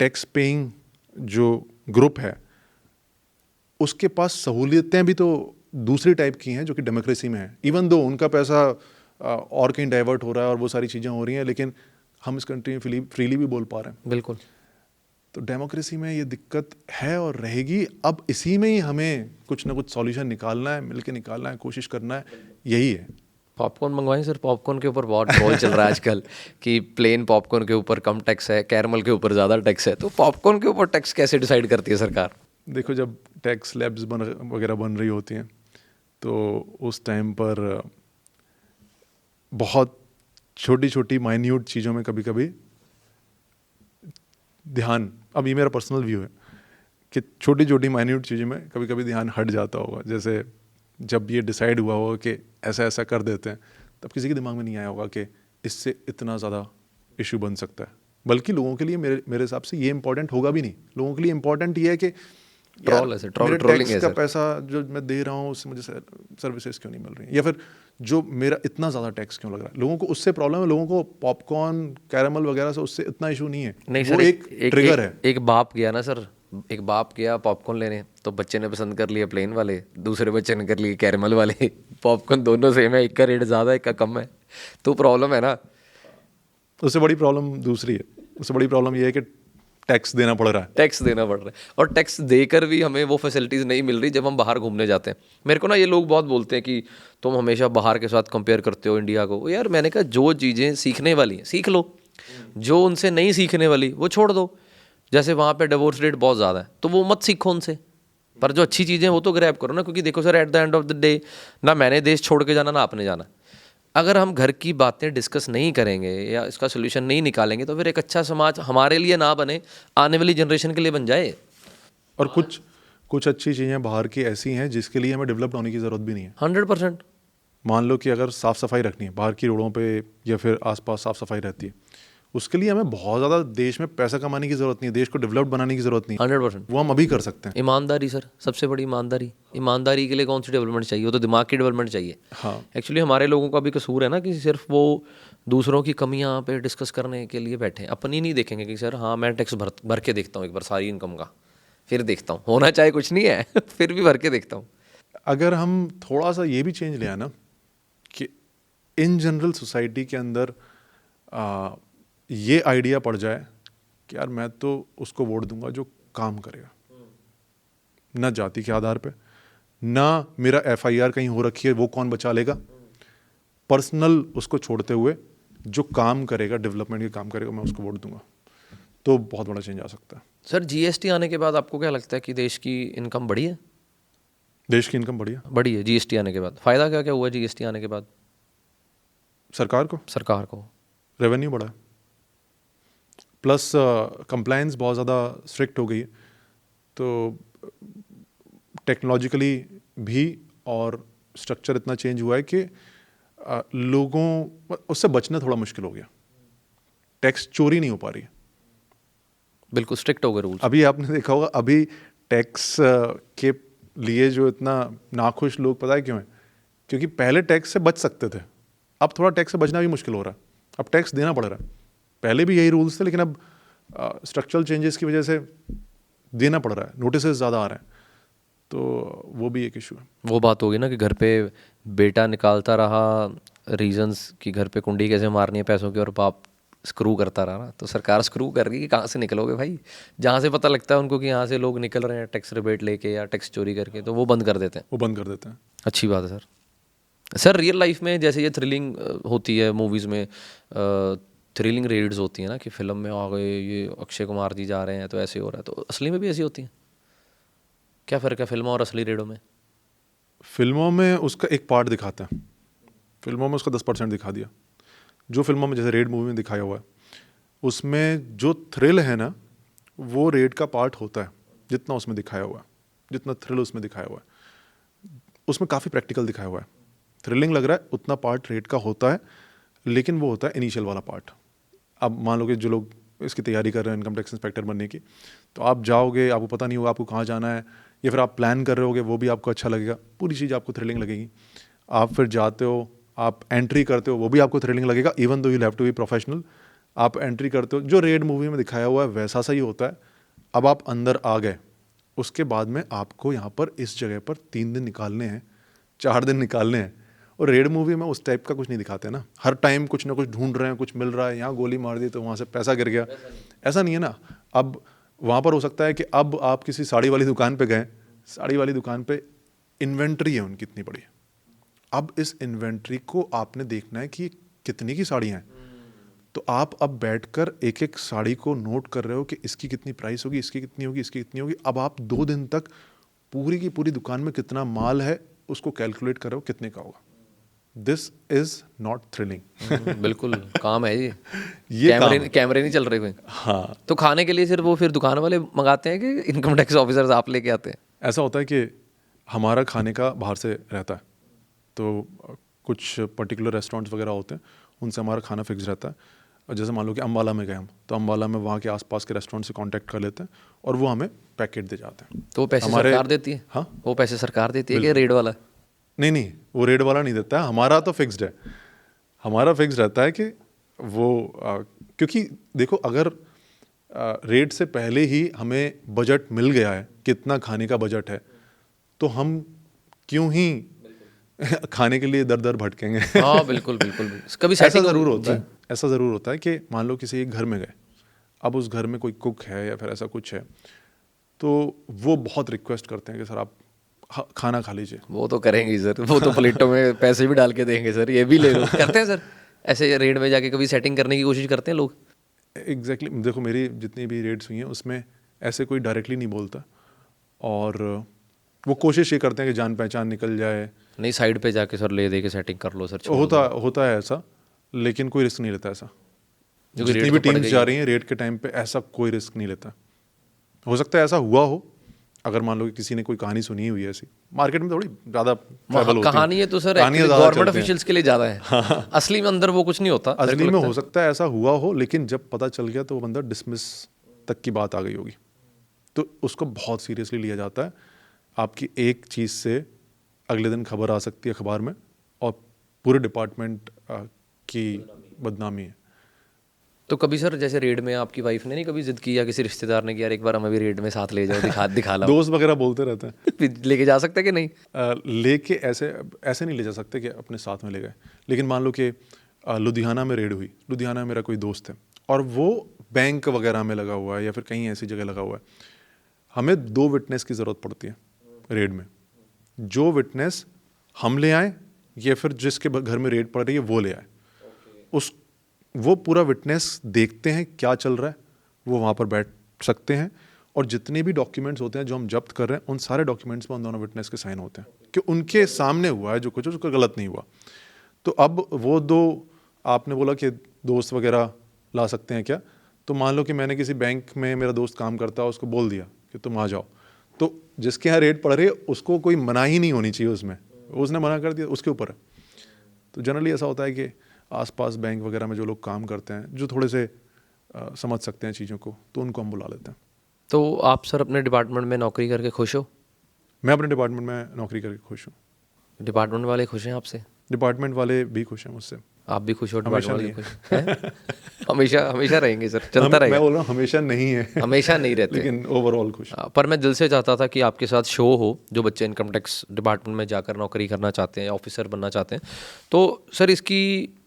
टैक्स पेइंग जो ग्रुप है उसके पास सहूलियतें भी तो दूसरी टाइप की हैं जो कि डेमोक्रेसी में है। इवन दो उनका पैसा और कहीं डाइवर्ट हो रहा है और वो सारी चीज़ें हो रही हैं, लेकिन हम इस कंट्री में फ्रीली भी बोल पा रहे हैं। बिल्कुल। तो डेमोक्रेसी में ये दिक्कत है और रहेगी। अब इसी में ही हमें कुछ ना कुछ सॉल्यूशन निकालना है, मिलके निकालना है, कोशिश करना है, यही है। पॉपकॉर्न मंगवाएं सर, पॉपकॉर्न के ऊपर बहुत ट्रोल चल रहा है आजकल कि प्लेन पॉपकॉर्न के ऊपर कम टैक्स है, कैरमल के ऊपर ज़्यादा टैक्स है। तो पॉपकॉर्न के ऊपर टैक्स कैसे डिसाइड करती है सरकार? देखो, जब टैक्स लैब्स वगैरह बन रही होती हैं तो उस टाइम पर बहुत छोटी छोटी माइन्यूट चीज़ों में कभी कभी ध्यान, अब ये मेरा पर्सनल व्यू है कि छोटी छोटी माइन्यूट चीज़ों में कभी कभी ध्यान हट जाता होगा। जैसे जब ये डिसाइड हुआ होगा कि ऐसा ऐसा कर देते हैं, तब किसी के दिमाग में नहीं आया होगा कि इससे इतना ज़्यादा इशू बन सकता है। बल्कि लोगों के लिए मेरे हिसाब से ये इंपॉर्टेंट होगा भी नहीं। लोगों के लिए इंपॉर्टेंट ये है कि ट्रोल है सर, मेरे ट्रोलिंग टैक्स है का सर। पैसा जो मैं दे रहा हूँ उससे मुझे सर्विसेज क्यों नहीं मिल रही, या फिर जो मेरा इतना ज़्यादा टैक्स क्यों लग रहा है। लोगों को उससे प्रॉब्लम है। लोगों को पॉपकॉर्न, कैरामल वगैरह से उससे इतना इशू नहीं है। नहीं वो सर, एक ट्रिगर है। एक बाप गया ना सर, एक बाप गया पॉपकॉर्न लेने, तो बच्चे ने पसंद कर लिया प्लेन वाले, दूसरे बच्चे ने कर लिए कैरमल वाले। पॉपकॉर्न दोनों सेम है, एक का रेट ज़्यादा एक का कम है, तो प्रॉब्लम है ना। उससे बड़ी प्रॉब्लम दूसरी है। उससे बड़ी प्रॉब्लम ये है कि टैक्स देना पड़ रहा है। टैक्स देना पड़ रहा है, और टैक्स देकर भी हमें वो फैसिलिटीज़ नहीं मिल रही जब हम बाहर घूमने जाते हैं। मेरे को ना ये लोग बहुत बोलते हैं कि तुम हमेशा बाहर के साथ कंपेयर करते हो इंडिया को। यार मैंने कहा जो चीज़ें सीखने वाली हैं सीख लो, जो उनसे नहीं सीखने वाली वो छोड़ दो। जैसे वहाँ पे डिवोर्स रेट बहुत ज़्यादा है तो वो मत सीखो उनसे, पर जो अच्छी चीज़ें वो तो ग्रैब करो ना। क्योंकि देखो sir, at the end of the day ना मैंने देश छोड़ के जाना ना आपने जाना। अगर हम घर की बातें डिस्कस नहीं करेंगे या इसका सोल्यूशन नहीं निकालेंगे तो फिर एक अच्छा समाज हमारे लिए ना बने, आने वाली जनरेशन के लिए बन जाए। और कुछ अच्छी चीज़ें बाहर की ऐसी हैं जिसके लिए हमें डेवलप्ड होने की ज़रूरत भी नहीं है। 100%। मान लो कि अगर साफ़ सफाई रखनी है बाहर की रोडों पे या फिर आसपास साफ़ सफाई रहती है, उसके लिए हमें बहुत ज़्यादा देश में पैसा कमाने की ज़रूरत नहीं है, देश को डेवलप्ड बनाने की ज़रूरत नहीं है। 100%। वो हम अभी कर सकते हैं। ईमानदारी सर, सबसे बड़ी ईमानदारी। ईमानदारी के लिए कौन सी डेवलपमेंट चाहिए, वो तो दिमाग की डेवलपमेंट चाहिए। हाँ, एक्चुअली हमारे लोगों का भी कसूर है ना कि सिर्फ वो दूसरों की कमियां पे डिस्कस करने के लिए बैठे हैं, अपनी नहीं देखेंगे कि सर हाँ मैं टैक्स भर के देखता हूँ एक बार सारी इनकम का, फिर देखता हूँ होना चाहे कुछ नहीं है फिर भी भर के देखता हूँ। अगर हम थोड़ा सा ये भी चेंज ले आए ना कि इन जनरल सोसाइटी के अंदर ये आइडिया पड़ जाए कि यार मैं तो उसको वोट दूंगा जो काम करेगा, ना जाति के आधार पे, ना मेरा FIR कहीं हो रखी है वो कौन बचा लेगा, पर्सनल उसको छोड़ते हुए जो काम करेगा, डेवलपमेंट के काम करेगा, मैं उसको वोट दूंगा, तो बहुत बड़ा चेंज आ सकता है। सर GST आने के बाद आपको क्या लगता है कि देश की इनकम बढ़ी है? देश की इनकम बढ़ी है। बढ़ी है GST आने के बाद। फ़ायदा क्या क्या हुआ GST आने के बाद? सरकार को सरकार को रेवेन्यू बढ़ा है। प्लस कंप्लायंस बहुत ज़्यादा स्ट्रिक्ट हो गई है, तो टेक्नोलॉजिकली भी और स्ट्रक्चर इतना चेंज हुआ है कि लोगों उससे बचना थोड़ा मुश्किल हो गया। टैक्स चोरी नहीं हो पा रही है। बिल्कुल स्ट्रिक्ट हो गए रूल्स। अभी आपने देखा होगा, अभी टैक्स के लिए जो इतना नाखुश लोग, पता है क्यों है? क्योंकि पहले टैक्स से बच सकते थे, अब थोड़ा टैक्स से बचना भी मुश्किल हो रहा है, अब टैक्स देना पड़ रहा है। पहले भी यही रूल्स थे, लेकिन अब स्ट्रक्चरल चेंजेस की वजह से देना पड़ रहा है, नोटिस ज़्यादा आ रहे हैं, तो वो भी एक इशू है। वो बात होगी ना कि घर पे बेटा निकालता रहा रीजंस कि घर पे कुंडी कैसे मारनी है पैसों की, और बाप स्क्रू करता रहा ना, तो सरकार स्क्रू कर रही है कि कहाँ से निकलोगे भाई। जहाँ से पता लगता है उनको कि यहाँ से लोग निकल रहे हैं टैक्स रिबेट लेके या टैक्स चोरी करके, तो वो बंद कर देते हैं। वो बंद कर देते हैं। अच्छी बात है सर। सर रियल लाइफ में जैसे ये थ्रिलिंग होती है मूवीज़ में, थ्रिलिंग रेड्स होती हैं ना कि फिल्म में आ गए ये अक्षय कुमार जी जा रहे हैं तो ऐसे हो रहा है, तो असली में भी ऐसी होती हैं? क्या फ़र्क है फिल्मों और असली रेडों में? फिल्मों में उसका एक पार्ट दिखाते हैं, फिल्मों में उसका 10% दिखा दिया। जो फिल्मों में जैसे रेड मूवी में दिखाया हुआ है, उसमें जो थ्रिल है ना, वो रेड का पार्ट होता है जितना उसमें दिखाया हुआ है, जितना थ्रिल उसमें दिखाया हुआ है, उसमें काफ़ी प्रैक्टिकल दिखाया हुआ है। थ्रिलिंग लग रहा है उतना पार्ट रेड का होता है, लेकिन वो होता है इनिशियल वाला पार्ट। अब मान लो कि जो लोग इसकी तैयारी कर रहे हैं इनकम टैक्स इंस्पेक्टर बनने की, तो आप जाओगे, आपको पता नहीं होगा आपको कहाँ जाना है, या फिर आप प्लान कर रहे होगे, वो भी आपको अच्छा लगेगा, पूरी चीज़ आपको थ्रिलिंग लगेगी। आप फिर जाते हो, आप एंट्री करते हो, वो भी आपको थ्रिलिंग लगेगा, even though you have to be professional. आप एंट्री करते हो, जो रेड मूवी में दिखाया हुआ है वैसा सा ही होता है। अब आप अंदर आ गए, उसके बाद में आपको यहाँ पर इस जगह पर 3 दिन निकालने हैं, 4 दिन निकालने हैं। और रेड मूवी में उस टाइप का कुछ नहीं दिखाते ना, हर टाइम कुछ ना कुछ ढूंढ रहे हैं, कुछ मिल रहा है, यहाँ गोली मार दी तो वहाँ से पैसा गिर गया, ऐसा नहीं है ना। अब वहाँ पर हो सकता है कि अब आप किसी साड़ी वाली दुकान पे गए, साड़ी वाली दुकान पे इन्वेंट्री है उनकी इतनी बड़ी, अब इस इन्वेंट्री को आपने देखना है कि कितनी की साड़ियाँ हैं, तो आप अब बैठकर एक एक साड़ी को नोट कर रहे हो कि इसकी कितनी प्राइस होगी, इसकी कितनी होगी, इसकी कितनी होगी। अब आप 2 दिन तक पूरी की पूरी दुकान में कितना माल है उसको कैलकुलेट कर रहे हो कितने का होगा। This is not thrilling. बिल्कुल काम है ये ये कैमरे नहीं चल रहे कोई। हाँ, तो खाने के लिए सिर्फ वो फिर दुकान वाले मंगाते हैं कि इनकम टैक्स ऑफिसर्स आप लेके आते हैं? ऐसा होता है कि हमारा खाने का बाहर से रहता है, तो कुछ पर्टिकुलर रेस्टोरेंट्स वगैरह होते हैं, उनसे हमारा खाना फिक्स रहता है। और जैसे मान लो कि अम्बाला में गए हम, तो अम्बाला में वहाँ के आसपास के रेस्टोरेंट से कांटेक्ट कर लेते हैं और वो हमें पैकेट दे जाते हैं। तो वो पैसे सरकार देती है? हाँ, वो पैसे सरकार देती है कि रेड वाला? नहीं नहीं, वो रेड वाला नहीं देता है, हमारा तो फिक्स्ड है। हमारा फिक्स रहता है कि वो क्योंकि देखो, अगर रेट से पहले ही हमें बजट मिल गया है, कितना खाने का बजट है, तो हम क्यों ही खाने के लिए दर दर भटकेंगे। हाँ बिल्कुल बिल्कुल। कभी ऐसा सेटिंग ज़रूर होता है, ऐसा ज़रूर होता है कि मान लो किसी एक घर में गए, अब उस घर में कोई कुक है या फिर ऐसा कुछ है, तो वो बहुत रिक्वेस्ट करते हैं कि सर आप खाना खा लीजिए। वो तो करेंगे ही सर, वो तो प्लेटों में पैसे भी डाल के देंगे सर, ये भी ले लो। करते हैं सर ऐसे रेड में जाके कभी सेटिंग करने की कोशिश करते हैं लोग? एग्जैक्टली देखो, मेरी जितनी भी रेड्स हुई हैं उसमें ऐसे कोई डायरेक्टली नहीं बोलता, और वो कोशिश ये करते हैं कि जान पहचान निकल जाए। नहीं साइड पे जाके सर ले दे के सेटिंग कर लो सर। होता है ऐसा, लेकिन कोई रिस्क नहीं लेता ऐसा। क्योंकि जितनी रेट भी तो पड़ टीम्स गई जा है। रही हैं रेड के टाइम पे, ऐसा कोई रिस्क नहीं लेता। हो सकता है ऐसा हुआ हो, अगर मान लो कि किसी ने कोई कहानी सुनी हुई है ऐसी, मार्केट में थोड़ी ज़्यादा ट्रैवल होती है। कहानी है तो सर कहानियाँ ज़्यादा गवर्नमेंट चलती हैं। ऑफिशियल्स के लिए ज़्यादा है। असली में अंदर वो कुछ नहीं होता। मेरे को असली में लगता हो है। सकता है ऐसा हुआ हो, लेकिन जब पता चल गया तो वो बंदा डिसमिस तक की बात आ गई होगी, तो उसको बहुत सीरियसली लिया जाता है। आपकी एक चीज़ से अगले दिन खबर आ सकती है अखबार में, और पूरे डिपार्टमेंट की बदनामी है। तो कभी सर जैसे रेड में आपकी वाइफ ने नहीं कभी जिद की या किसी रिश्तेदार ने कि यार एक बार हमें भी रेड में साथ ले जाओ, दिखा लाओ? दोस्त वगैरह बोलते रहते हैं। लेके जा सकते कि नहीं? लेके ऐसे नहीं ले जा सकते कि अपने साथ में ले गए, लेकिन मान लो कि लुधियाना में रेड हुई, लुधियाना में मेरा कोई दोस्त है और वो बैंक वगैरह में लगा हुआ है या फिर कहीं ऐसी जगह लगा हुआ है, हमें 2 विटनेस की ज़रूरत पड़ती है रेड में। जो विटनेस हम ले आए या फिर जिसके घर में रेड पड़ रही है वो ले आए, वो पूरा विटनेस देखते हैं क्या चल रहा है, वो वहाँ पर बैठ सकते हैं, और जितने भी डॉक्यूमेंट्स होते हैं जो हम जब्त कर रहे हैं, उन सारे डॉक्यूमेंट्स में उन दोनों विटनेस के साइन होते हैं कि उनके सामने हुआ है जो कुछ, उसका गलत नहीं हुआ। तो अब वो 2, आपने बोला कि दोस्त वगैरह ला सकते हैं क्या, तो मान लो कि मैंने किसी बैंक में, मेरा दोस्त काम करता है, उसको बोल दिया कि तुम आ जाओ, तो जिसके यहाँ रेट पड़ रही है उसको कोई मनाही नहीं होनी चाहिए उसमें, उसने मना कर दिया उसके ऊपर है। तो जनरली ऐसा होता है कि आसपास बैंक वगैरह में जो लोग काम करते हैं, जो थोड़े से समझ सकते हैं चीज़ों को, तो उनको हम बुला लेते हैं। तो आप सर अपने डिपार्टमेंट में नौकरी करके खुश हो? मैं अपने डिपार्टमेंट में नौकरी करके खुश हूँ। डिपार्टमेंट वाले खुश हैं आपसे? डिपार्टमेंट वाले भी खुश हैं मुझसे। आप भी खुश हो? हमेशा डिपार्टमेंट वाले नहीं खुश हैं? हमेशा हमेशा रहेंगे सर, चलता मैं रहेगा। बोल रहा हूँ हमेशा नहीं है हमेशा नहीं रहते। लेकिन ओवरऑल खुश। पर मैं दिल से चाहता था कि आपके साथ शो हो, जो बच्चे इनकम टैक्स डिपार्टमेंट में जाकर नौकरी करना चाहते हैं या ऑफिसर बनना चाहते हैं। तो सर इसकी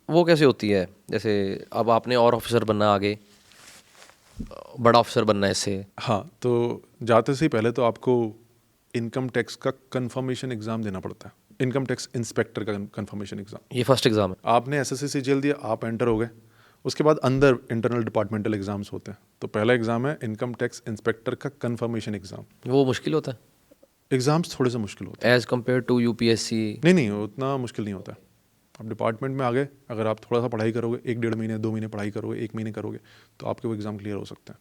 वो कैसे होती है, जैसे अब आपने और ऑफिसर बनना, आगे बड़ा ऑफिसर बनना है इससे? हाँ, तो जाते से ही पहले तो आपको इनकम टैक्स का कंफर्मेशन एग्ज़ाम देना पड़ता है, इनकम टैक्स इंस्पेक्टर का कंफर्मेशन एग्ज़ाम। ये फर्स्ट एग्ज़ाम है? आपने एसएससी सीजीएल दिया, आप एंटर हो गए, उसके बाद अंदर इंटरनल डिपार्टमेंटल एग्जाम्स होते हैं। तो पहला एग्ज़ाम है इनकम टैक्स इंस्पेक्टर का कंफर्मेशन एग्ज़ाम। वो मुश्किल होता है एग्ज़ाम्स थोड़े से मुश्किल होते एज़ कम्पेयर टू यूपीएससी? हैं। नहीं, उतना मुश्किल नहीं होता है। आप डिपार्टमेंट में आ गए, अगर आप थोड़ा सा पढ़ाई करोगे, 1-1.5 महीने 2 महीने पढ़ाई करोगे, 1 महीने करोगे, तो आपके वो एग्ज़ाम क्लियर हो सकते हैं।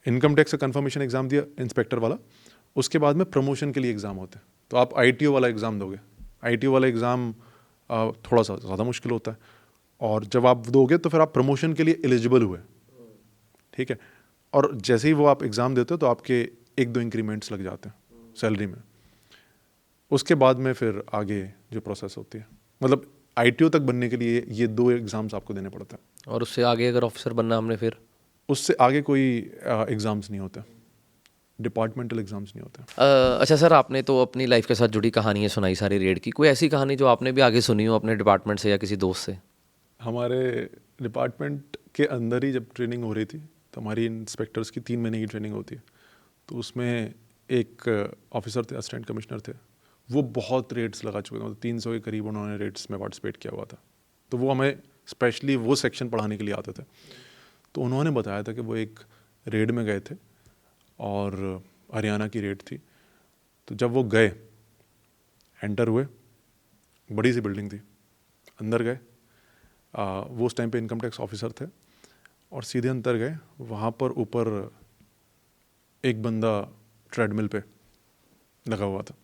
इनकम टैक्स का कंफर्मेशन एग्ज़ाम दिया इंस्पेक्टर वाला, उसके बाद में प्रमोशन के लिए एग्ज़ाम होते हैं। तो आप आईटीओ वाला एग्ज़ाम दोगे। आईटीओ वाला एग्ज़ाम थोड़ा सा ज़्यादा मुश्किल होता है, और जब आप दोगे तो फिर आप प्रमोशन के लिए एलिजिबल हुए, ठीक है। और जैसे ही वो आप एग्ज़ाम देते हो तो आपके 1-2 इंक्रीमेंट्स लग जाते हैं सैलरी में। उसके बाद में फिर आगे जो प्रोसेस होती है, मतलब आईटीओ तक बनने के लिए ये 2 एग्ज़ाम्स आपको देने पड़ते हैं। और उससे आगे अगर ऑफिसर बनना हमने, फिर उससे आगे कोई एग्ज़ाम्स नहीं होते, डिपार्टमेंटल एग्ज़ाम्स नहीं होते। अच्छा सर, आपने तो अपनी लाइफ के साथ जुड़ी कहानियाँ सुनाई सारी रेड की, कोई ऐसी कहानी जो आपने भी आगे सुनी हो अपने डिपार्टमेंट से या किसी दोस्त से? हमारे डिपार्टमेंट के अंदर ही जब ट्रेनिंग हो रही थी, तो हमारी इंस्पेक्टर्स की 3 महीने की ट्रेनिंग होती है। तो उसमें एक ऑफिसर थे, असिस्टेंट कमिश्नर थे, वो बहुत रेट्स लगा चुके थे, मतलब 300 के करीब उन्होंने रेट्स में पार्टिसिपेट किया हुआ था। तो वो हमें स्पेशली वो सेक्शन पढ़ाने के लिए आते थे। तो उन्होंने बताया था कि वो एक रेड में गए थे और हरियाणा की रेड थी। तो जब वो गए, एंटर हुए, बड़ी सी बिल्डिंग थी, अंदर गए, वो उस टाइम पे इनकम टैक्स ऑफिसर थे, और सीधे अंदर गए। वहाँ पर ऊपर एक बंदा ट्रेडमिल पे लगा हुआ था।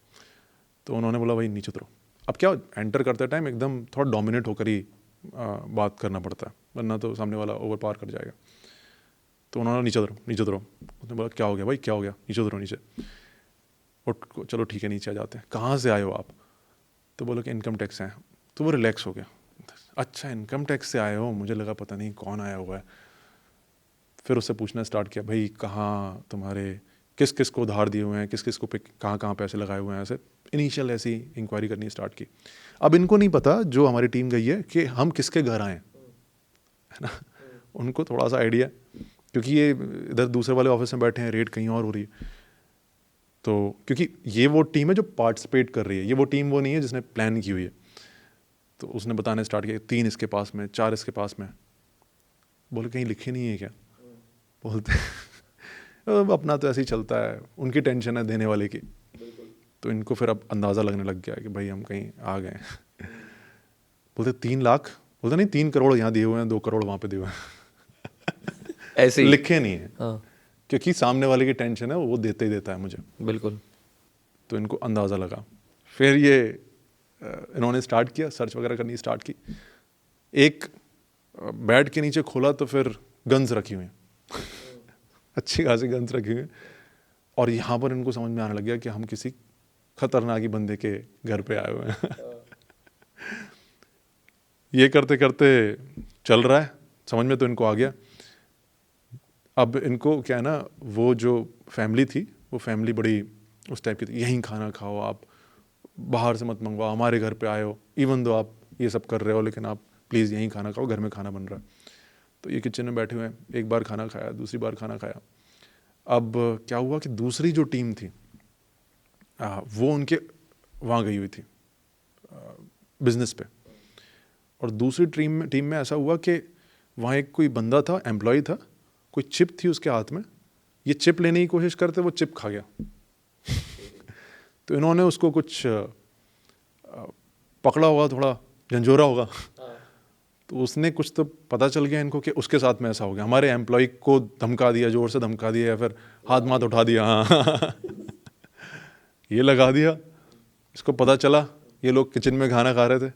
तो उन्होंने बोला भाई नीचे उतरो। अब क्या, एंटर करते टाइम एकदम थोड़ा डोमिनेट होकर ही बात करना पड़ता है, वरना तो सामने वाला ओवर पार कर जाएगा। तो उन्होंने नीचे उतरो, नीचे उतरो। उसने बोला क्या हो गया भाई, क्या हो गया, नीचे उतरो, नीचे। और चलो ठीक है, नीचे आ जाते हैं। कहाँ से आए हो आप? तो बोलो कि इनकम टैक्स से हैं। तो वो रिलैक्स हो गया, अच्छा इनकम टैक्स से आए हो, मुझे लगा पता नहीं कौन आया हुआ है। फिर उससे पूछना स्टार्ट किया, भाई कहाँ तुम्हारे किस किस को उधार दिए हुए हैं, किस किस को कहाँ कहाँ पैसे लगाए हुए हैं, ऐसे इनिशियल ऐसी इंक्वायरी करनी स्टार्ट की। अब इनको नहीं पता, जो हमारी टीम गई है, कि हम किसके घर आए, है ना। उनको थोड़ा सा आइडिया, क्योंकि ये इधर दूसरे वाले ऑफिस में बैठे हैं, रेट कहीं और हो रही है। तो क्योंकि ये वो टीम है जो पार्टिसिपेट कर रही है, ये वो टीम वो नहीं है जिसने प्लान की हुई है। तो उसने बताने स्टार्ट किया, 3 इसके पास में, 4 इसके पास में। बोले कहीं लिखे नहीं है क्या? बोलते अब अपना तो ऐसे ही चलता है, उनकी टेंशन है देने वाले की। तो इनको फिर अब अंदाज़ा लगने लग गया कि भाई हम कहीं आ गए। बोलते 3 लाख, बोलते नहीं 3 करोड़ यहाँ दिए हुए हैं, 2 करोड़ वहाँ पे दिए हुए हैं। ऐसे ही लिखे नहीं है, हाँ, क्योंकि सामने वाले की टेंशन है, वो देते ही देता है मुझे। बिल्कुल। तो इनको अंदाज़ा लगा। फिर ये इन्होंने स्टार्ट किया, सर्च वगैरह करनी स्टार्ट की। एक बेड के नीचे खोला तो फिर गन्स रखी हुई हैं अच्छी खासी गन्स रखी हुई हैं। और यहाँ पर इनको समझ में आने लग गया कि हम किसी खतरनाक ही बंदे के घर पे आए हुए हैं ये करते करते चल रहा है, समझ में तो इनको आ गया। अब इनको क्या है ना, वो जो फैमिली थी, वो फैमिली बड़ी उस टाइप की थी, यहीं खाना खाओ आप, बाहर से मत मंगवाओ, हमारे घर पे आए हो, इवन दो आप ये सब कर रहे हो, लेकिन आप प्लीज़ यहीं खाना खाओ, घर में खाना बन रहा है। तो ये किचन में बैठे हुए हैं, एक बार खाना खाया, दूसरी बार खाना खाया। अब क्या हुआ कि दूसरी जो टीम थी वो उनके वहाँ गई हुई थी बिजनेस पे। और दूसरी टीम में ऐसा हुआ कि वहाँ एक कोई बंदा था, एम्प्लॉय था, कोई चिप थी उसके हाथ में, ये चिप लेने की कोशिश करते, वो चिप खा गया तो इन्होंने उसको कुछ पकड़ा होगा, थोड़ा झंझोरा होगा तो उसने कुछ तो पता चल गया इनको कि उसके साथ में ऐसा हो गया, हमारे एम्प्लॉय को धमका दिया, जोर से धमका दिया, या फिर हाथ माथ उठा दिया, हाँ ये लगा दिया। इसको पता चला ये लोग किचन में खाना खा रहे थे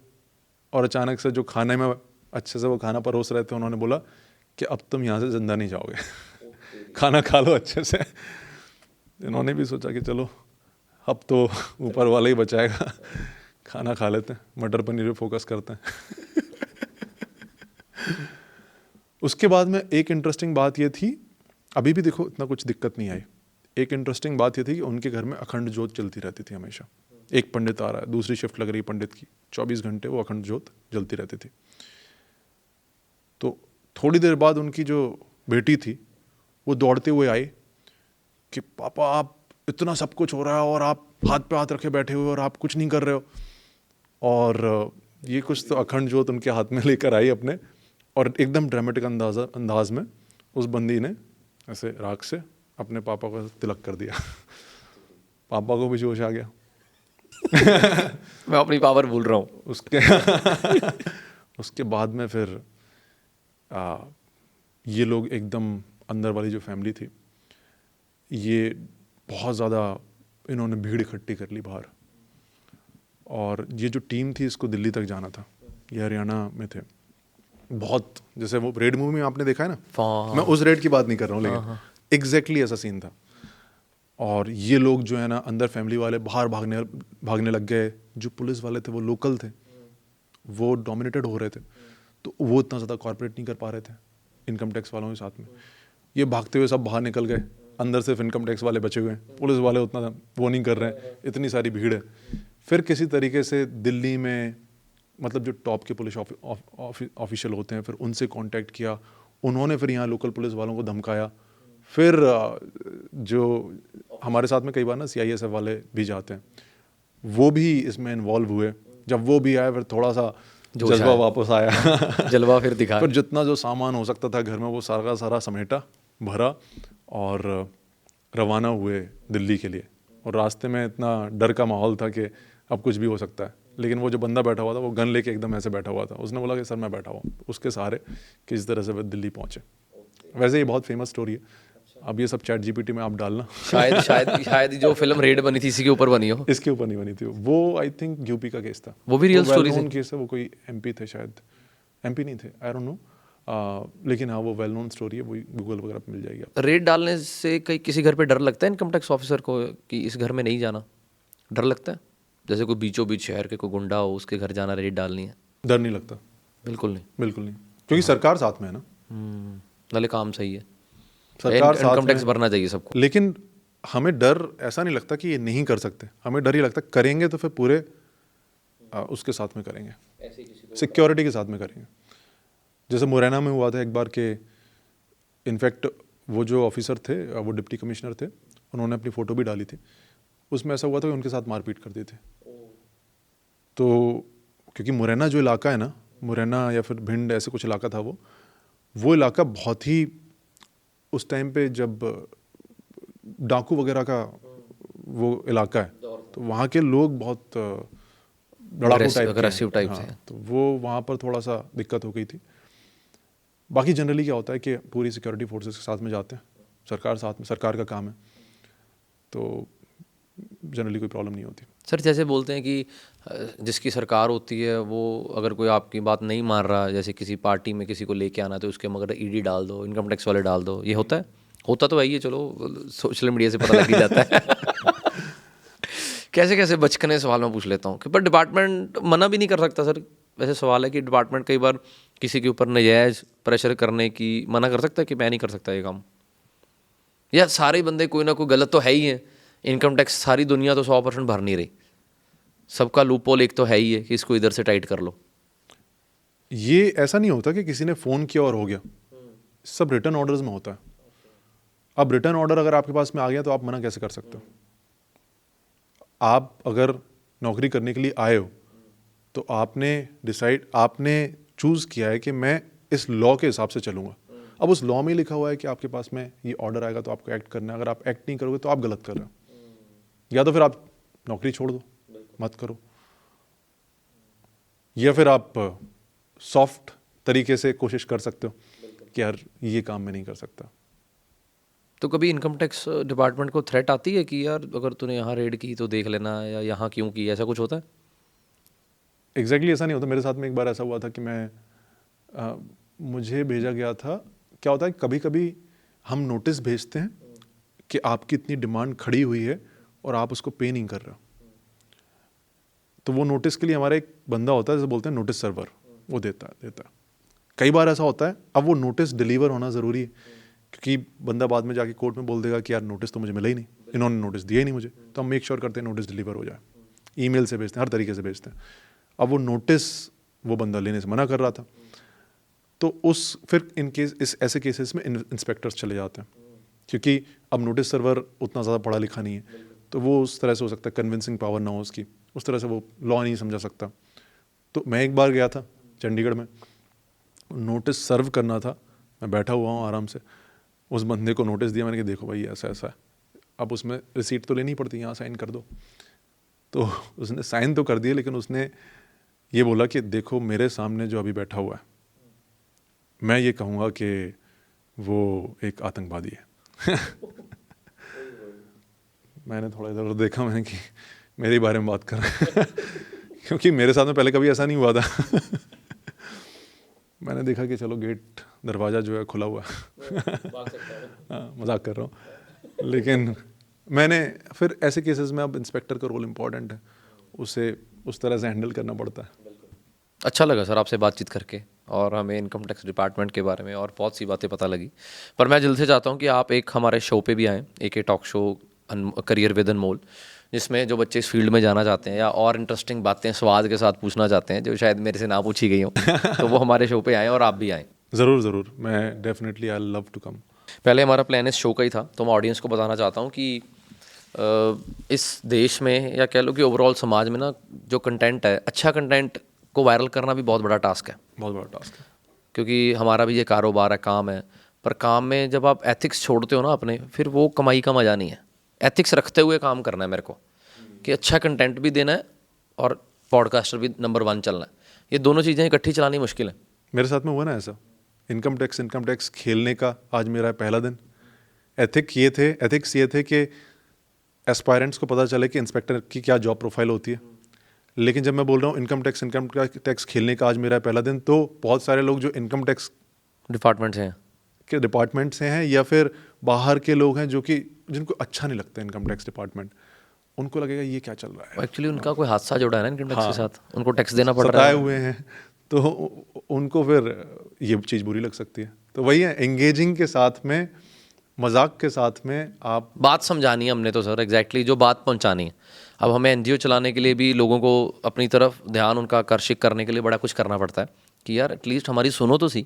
और अचानक से जो खाने में अच्छे से वो खाना परोस रहे थे, उन्होंने बोला कि अब तुम यहाँ से जिंदा नहीं जाओगे, खाना खा लो अच्छे से। इन्होंने भी सोचा कि चलो अब तो ऊपर वाला ही बचाएगा, खाना खा लेते हैं, मटर पनीर पे फोकस करते हैं। उसके बाद में एक इंटरेस्टिंग बात ये थी, अभी भी देखो इतना कुछ दिक्कत नहीं आई, एक इंटरेस्टिंग बात ये थी कि उनके घर में अखंड ज्योत चलती रहती थी हमेशा। एक पंडित आ रहा है, दूसरी शिफ्ट लग रही पंडित की, 24 घंटे वो अखंड ज्योत जलती रहती थी। तो थोड़ी देर बाद उनकी जो बेटी थी वो दौड़ते हुए आई कि पापा आप इतना सब कुछ हो रहा है और आप हाथ पे हाथ रखे बैठे हुए और आप कुछ नहीं कर रहे हो। और ये कुछ तो अखंड ज्योत उनके हाथ में लेकर आई अपने, और एकदम ड्रामेटिक अंदाज में उस बंदी ने ऐसे राख से अपने पापा को तिलक कर दिया। पापा को भी जोश आ गया। मैं अपनी पावर भूल रहा हूँ। उसके बाद में फिर ये लोग एकदम अंदर वाली जो फैमिली थी, ये बहुत ज़्यादा इन्होंने भीड़ इकट्ठी कर ली बाहर, और ये जो टीम थी इसको दिल्ली तक जाना था, ये हरियाणा में थे। बहुत जैसे वो रेड मूवी में आपने देखा है ना, मैं उस रेड की बात नहीं कर रहा हूँ, लेकिन एग्जैक्टली ऐसा सीन था। और ये लोग जो है ना अंदर फैमिली वाले बाहर भागने लग गए, जो पुलिस वाले थे वो लोकल थे, वो डोमिनेटेड हो रहे थे, तो वो इतना ज़्यादा कॉर्पोरेट नहीं कर पा रहे थे इनकम टैक्स वालों के साथ में। ये भागते हुए सब बाहर निकल गए, अंदर सिर्फ इनकम टैक्स वाले बचे हुए हैं, पुलिस वाले उतना वो नहीं कर रहे हैं, इतनी सारी भीड़ है। फिर किसी तरीके से दिल्ली में मतलब जो टॉप के पुलिस ऑफिशियल होते हैं, फिर उनसे कांटेक्ट किया, उन्होंने फिर यहाँ लोकल पुलिस वालों को धमकाया। फिर जो हमारे साथ में कई बार ना CISF वाले भी जाते हैं, वो भी इसमें इन्वॉल्व हुए। जब वो भी आए फिर थोड़ा सा जज्बा वापस आया। जलवा फिर दिखा। फिर जितना जो सामान हो सकता था घर में वो सारा का सारा समेटा, भरा और रवाना हुए दिल्ली के लिए। और रास्ते में इतना डर का माहौल था कि अब कुछ भी हो सकता है, लेकिन वो जो बंदा बैठा हुआ था वो गन लेके एकदम ऐसे बैठा हुआ था, उसने बोला कि सर मैं बैठा हुआ, उसके सहारे किस तरह से वो दिल्ली पहुंचे। वैसे ये बहुत फेमस स्टोरी है, अब ये सब चैट GPT में आप डालना। शायद जो फिल्म रेड बनी थी इसी के ऊपर बनी हो। इसके ऊपर नहीं बनी थी वो, आई थिंक UP का केस था। वो भी रियल स्टोरी थी केस है, वो कोई MP थे शायद, MP नहीं थे, आई डोंट नो, लेकिन हाँ वो वेल नोन स्टोरी है, वो गूगल वगैरह पे मिल जाएगी आपको। रेड डालने से कई किसी घर पे डर लगता है इनकम टैक्स ऑफिसर को कि इस घर में नहीं जाना, डर लगता है? जैसे कोई बीचों बीच शहर के कोई गुंडा हो, उसके घर जाना, रेड डालनी है? डर नहीं लगता, बिल्कुल नहीं, बिल्कुल नहीं, क्योंकि सरकार साथ में है ना। नाले काम सही है, सरकार इनकम टैक्स भरना चाहिए सबको। लेकिन हमें डर ऐसा नहीं लगता कि ये नहीं कर सकते, हमें डर ही लगता करेंगे तो फिर पूरे उसके साथ में करेंगे, सिक्योरिटी के साथ में करेंगे। जैसे मुरैना में हुआ था एक बार के, इनफैक्ट वो जो ऑफिसर थे वो डिप्टी कमिश्नर थे, उन्होंने अपनी फ़ोटो भी डाली थी, उसमें ऐसा हुआ था कि उनके साथ मारपीट कर दी थी। तो क्योंकि मुरैना जो इलाका है ना, मुरैना या फिर भिंड ऐसे कुछ इलाका था, वो इलाका बहुत ही उस टाइम पे जब डाकू वगैरह का वो इलाका है, तो वहाँ के लोग बहुत अग्रेसिव टाइप थे, तो वो वहाँ पर थोड़ा सा दिक्कत हो गई थी। बाकी जनरली क्या होता है कि पूरी सिक्योरिटी फोर्सेस के साथ में जाते हैं, सरकार साथ में, सरकार का काम है, तो जनरली कोई प्रॉब्लम नहीं होती। सर जैसे बोलते हैं कि जिसकी सरकार होती है वो अगर कोई आपकी बात नहीं मान रहा, जैसे किसी पार्टी में किसी को लेके आना तो उसके मगर ED डाल दो, इनकम टैक्स वाले डाल दो, ये होता है? होता तो है ही है, चलो सोशल मीडिया से पता लग ही जाता है। कैसे कैसे बचकने सवाल मैं पूछ लेता हूँ कि पर डिपार्टमेंट मना भी नहीं कर सकता सर। वैसे सवाल है कि डिपार्टमेंट कई बार किसी के ऊपर नाजायज़ प्रेशर करने की मना कर सकता है कि मैं नहीं कर सकता ये काम, या सारे बंदे कोई ना कोई गलत तो है ही है। इनकम टैक्स सारी दुनिया तो 100% भर नहीं रही, सबका लूपहोल एक तो है ही है कि इसको इधर से टाइट कर लो। ये ऐसा नहीं होता कि किसी ने फ़ोन किया और हो गया, सब रिटर्न ऑर्डर्स में होता है। अब रिटर्न ऑर्डर अगर आपके पास में आ गया तो आप मना कैसे कर सकते हो? आप अगर नौकरी करने के लिए आए हो तो आपने चूज़ किया है कि मैं इस लॉ के हिसाब से चलूँगा। अब उस लॉ में लिखा हुआ है कि आपके पास में ये ऑर्डर आएगा तो आपको एक्ट करना है, अगर आप एक्ट नहीं करोगे तो आप गलत कर रहे हो, या तो फिर आप नौकरी छोड़ दो, मत करो, या फिर आप सॉफ्ट तरीके से कोशिश कर सकते हो कि यार ये काम मैं नहीं कर सकता। तो कभी इनकम टैक्स डिपार्टमेंट को थ्रेट आती है कि यार अगर तूने यहाँ रेड की तो देख लेना, या यहाँ क्यों की, ऐसा कुछ होता है? एग्जैक्टली ऐसा नहीं होता। मेरे साथ में एक बार ऐसा हुआ था कि मुझे भेजा गया था, क्या होता है कभी कभी हम नोटिस भेजते हैं कि आपकी इतनी डिमांड खड़ी हुई है और आप उसको पे नहीं कर रहे हो, तो वो नोटिस के लिए हमारा एक बंदा होता है, जैसे बोलते हैं नोटिस सर्वर, वो देता है। कई बार ऐसा होता है, अब वो नोटिस डिलीवर होना ज़रूरी है, क्योंकि बंदा बाद में जाके कोर्ट में बोल देगा कि यार नोटिस तो मुझे मिला ही नहीं, इन्होंने नोटिस दिया ही नहीं मुझे। तो हम मेक श्योर करते हैं नोटिस डिलीवर हो जाए, ईमेल से भेजते हैं, हर तरीके से भेजते हैं। अब वो नोटिस वो बंदा लेने से मना कर रहा था, तो फिर इन केस इस ऐसे केसेस में इंस्पेक्टर्स चले जाते हैं, क्योंकि अब नोटिस सर्वर उतना ज़्यादा पढ़ा लिखा नहीं है, तो वो उस तरह से हो सकता है कन्विंसिंग पावर ना हो उसकी, उस तरह से वो लॉ नहीं समझा सकता। तो मैं एक बार गया था चंडीगढ़ में, नोटिस सर्व करना था, मैं बैठा हुआ हूँ आराम से, उस बंदे को नोटिस दिया मैंने कि देखो भाई ऐसा ऐसा है, अब उसमें रिसीट तो लेनी पड़ती है, यहाँ साइन कर दो। तो उसने साइन तो कर दिए, लेकिन उसने ये बोला कि देखो मेरे सामने जो अभी बैठा हुआ है, मैं ये कहूँगा कि वो एक आतंकवादी है। मैंने थोड़ा इधर उधर देखा, मैंने कि मेरे बारे में बात कर रहे हैं क्योंकि मेरे साथ में पहले कभी ऐसा नहीं हुआ था। मैंने देखा कि चलो गेट दरवाज़ा जो है खुला हुआ है। हाँ, मजाक कर रहा हूँ, लेकिन मैंने फिर ऐसे केसेस में अब इंस्पेक्टर का रोल इम्पॉर्टेंट है, उसे उस तरह से हैंडल करना पड़ता है। अच्छा लगा सर आपसे बातचीत करके, और हमें इनकम टैक्स डिपार्टमेंट के बारे में और बहुत सी बातें पता लगी। पर मैं जल्द से चाहता हूँ कि आप एक हमारे शो पे भी आएँ, एक टॉक शो करियर विद अनमोल, जिसमें जो बच्चे इस फील्ड में जाना चाहते हैं या और इंटरेस्टिंग बातें स्वाद के साथ पूछना चाहते हैं जो शायद मेरे से ना पूछी गई हों, तो वो हमारे शो पे आएँ और आप भी आएँ। ज़रूर ज़रूर, मैं definitely I love to come. पहले हमारा प्लान इस शो का ही था, तो मैं ऑडियंस को बताना चाहता हूँ कि इस देश में या कह लो कि ओवरऑल समाज में ना, जो कंटेंट है, अच्छा कंटेंट को वायरल करना भी बहुत बड़ा टास्क है, बहुत बड़ा टास्क है। क्योंकि हमारा भी ये कारोबार है, काम है। पर काम में जब आप एथिक्स छोड़ते हो ना अपने, फिर वो कमाई का मज़ा नहीं है। एथिक्स रखते हुए काम करना है मेरे को, कि अच्छा कंटेंट भी देना है और पॉडकास्टर भी नंबर 1 चलना है। ये दोनों चीज़ें इकट्ठी चलानी मुश्किल है। मेरे साथ में हुआ ना ऐसा, इनकम टैक्स खेलने का आज मेरा पहला दिन। एथिक्स ये थे कि एस्पायरेंट्स को पता चले कि इंस्पेक्टर की क्या जॉब प्रोफाइल होती है। लेकिन जब मैं बोल रहा हूँ इनकम टैक्स खेलने का आज मेरा पहला दिन, तो बहुत सारे लोग जो इनकम टैक्स डिपार्टमेंट से हैं, के डिपार्टमेंट से हैं या फिर बाहर के लोग हैं जो कि जिनको अच्छा नहीं लगता इनकम टैक्स डिपार्टमेंट, उनको लगेगा ये क्या चल रहा है। एक्चुअली उनका कोई हादसा जुड़ा है ना इनकम टैक्स के साथ, उनको टैक्स देना पड़ रहा सताए है। हुए हैं, तो उनको फिर ये चीज़ बुरी लग सकती है। तो वही है, एंगेजिंग के साथ में, मजाक के साथ में आप बात समझानी है हमने तो सर, एग्जैक्टली जो बात पहुंचानी है। अब हमें एनजीओ चलाने के लिए भी लोगों को अपनी तरफ ध्यान उनका आकर्षित करने के लिए बड़ा कुछ करना पड़ता है, कि यार एटलीस्ट हमारी सुनो तो सी।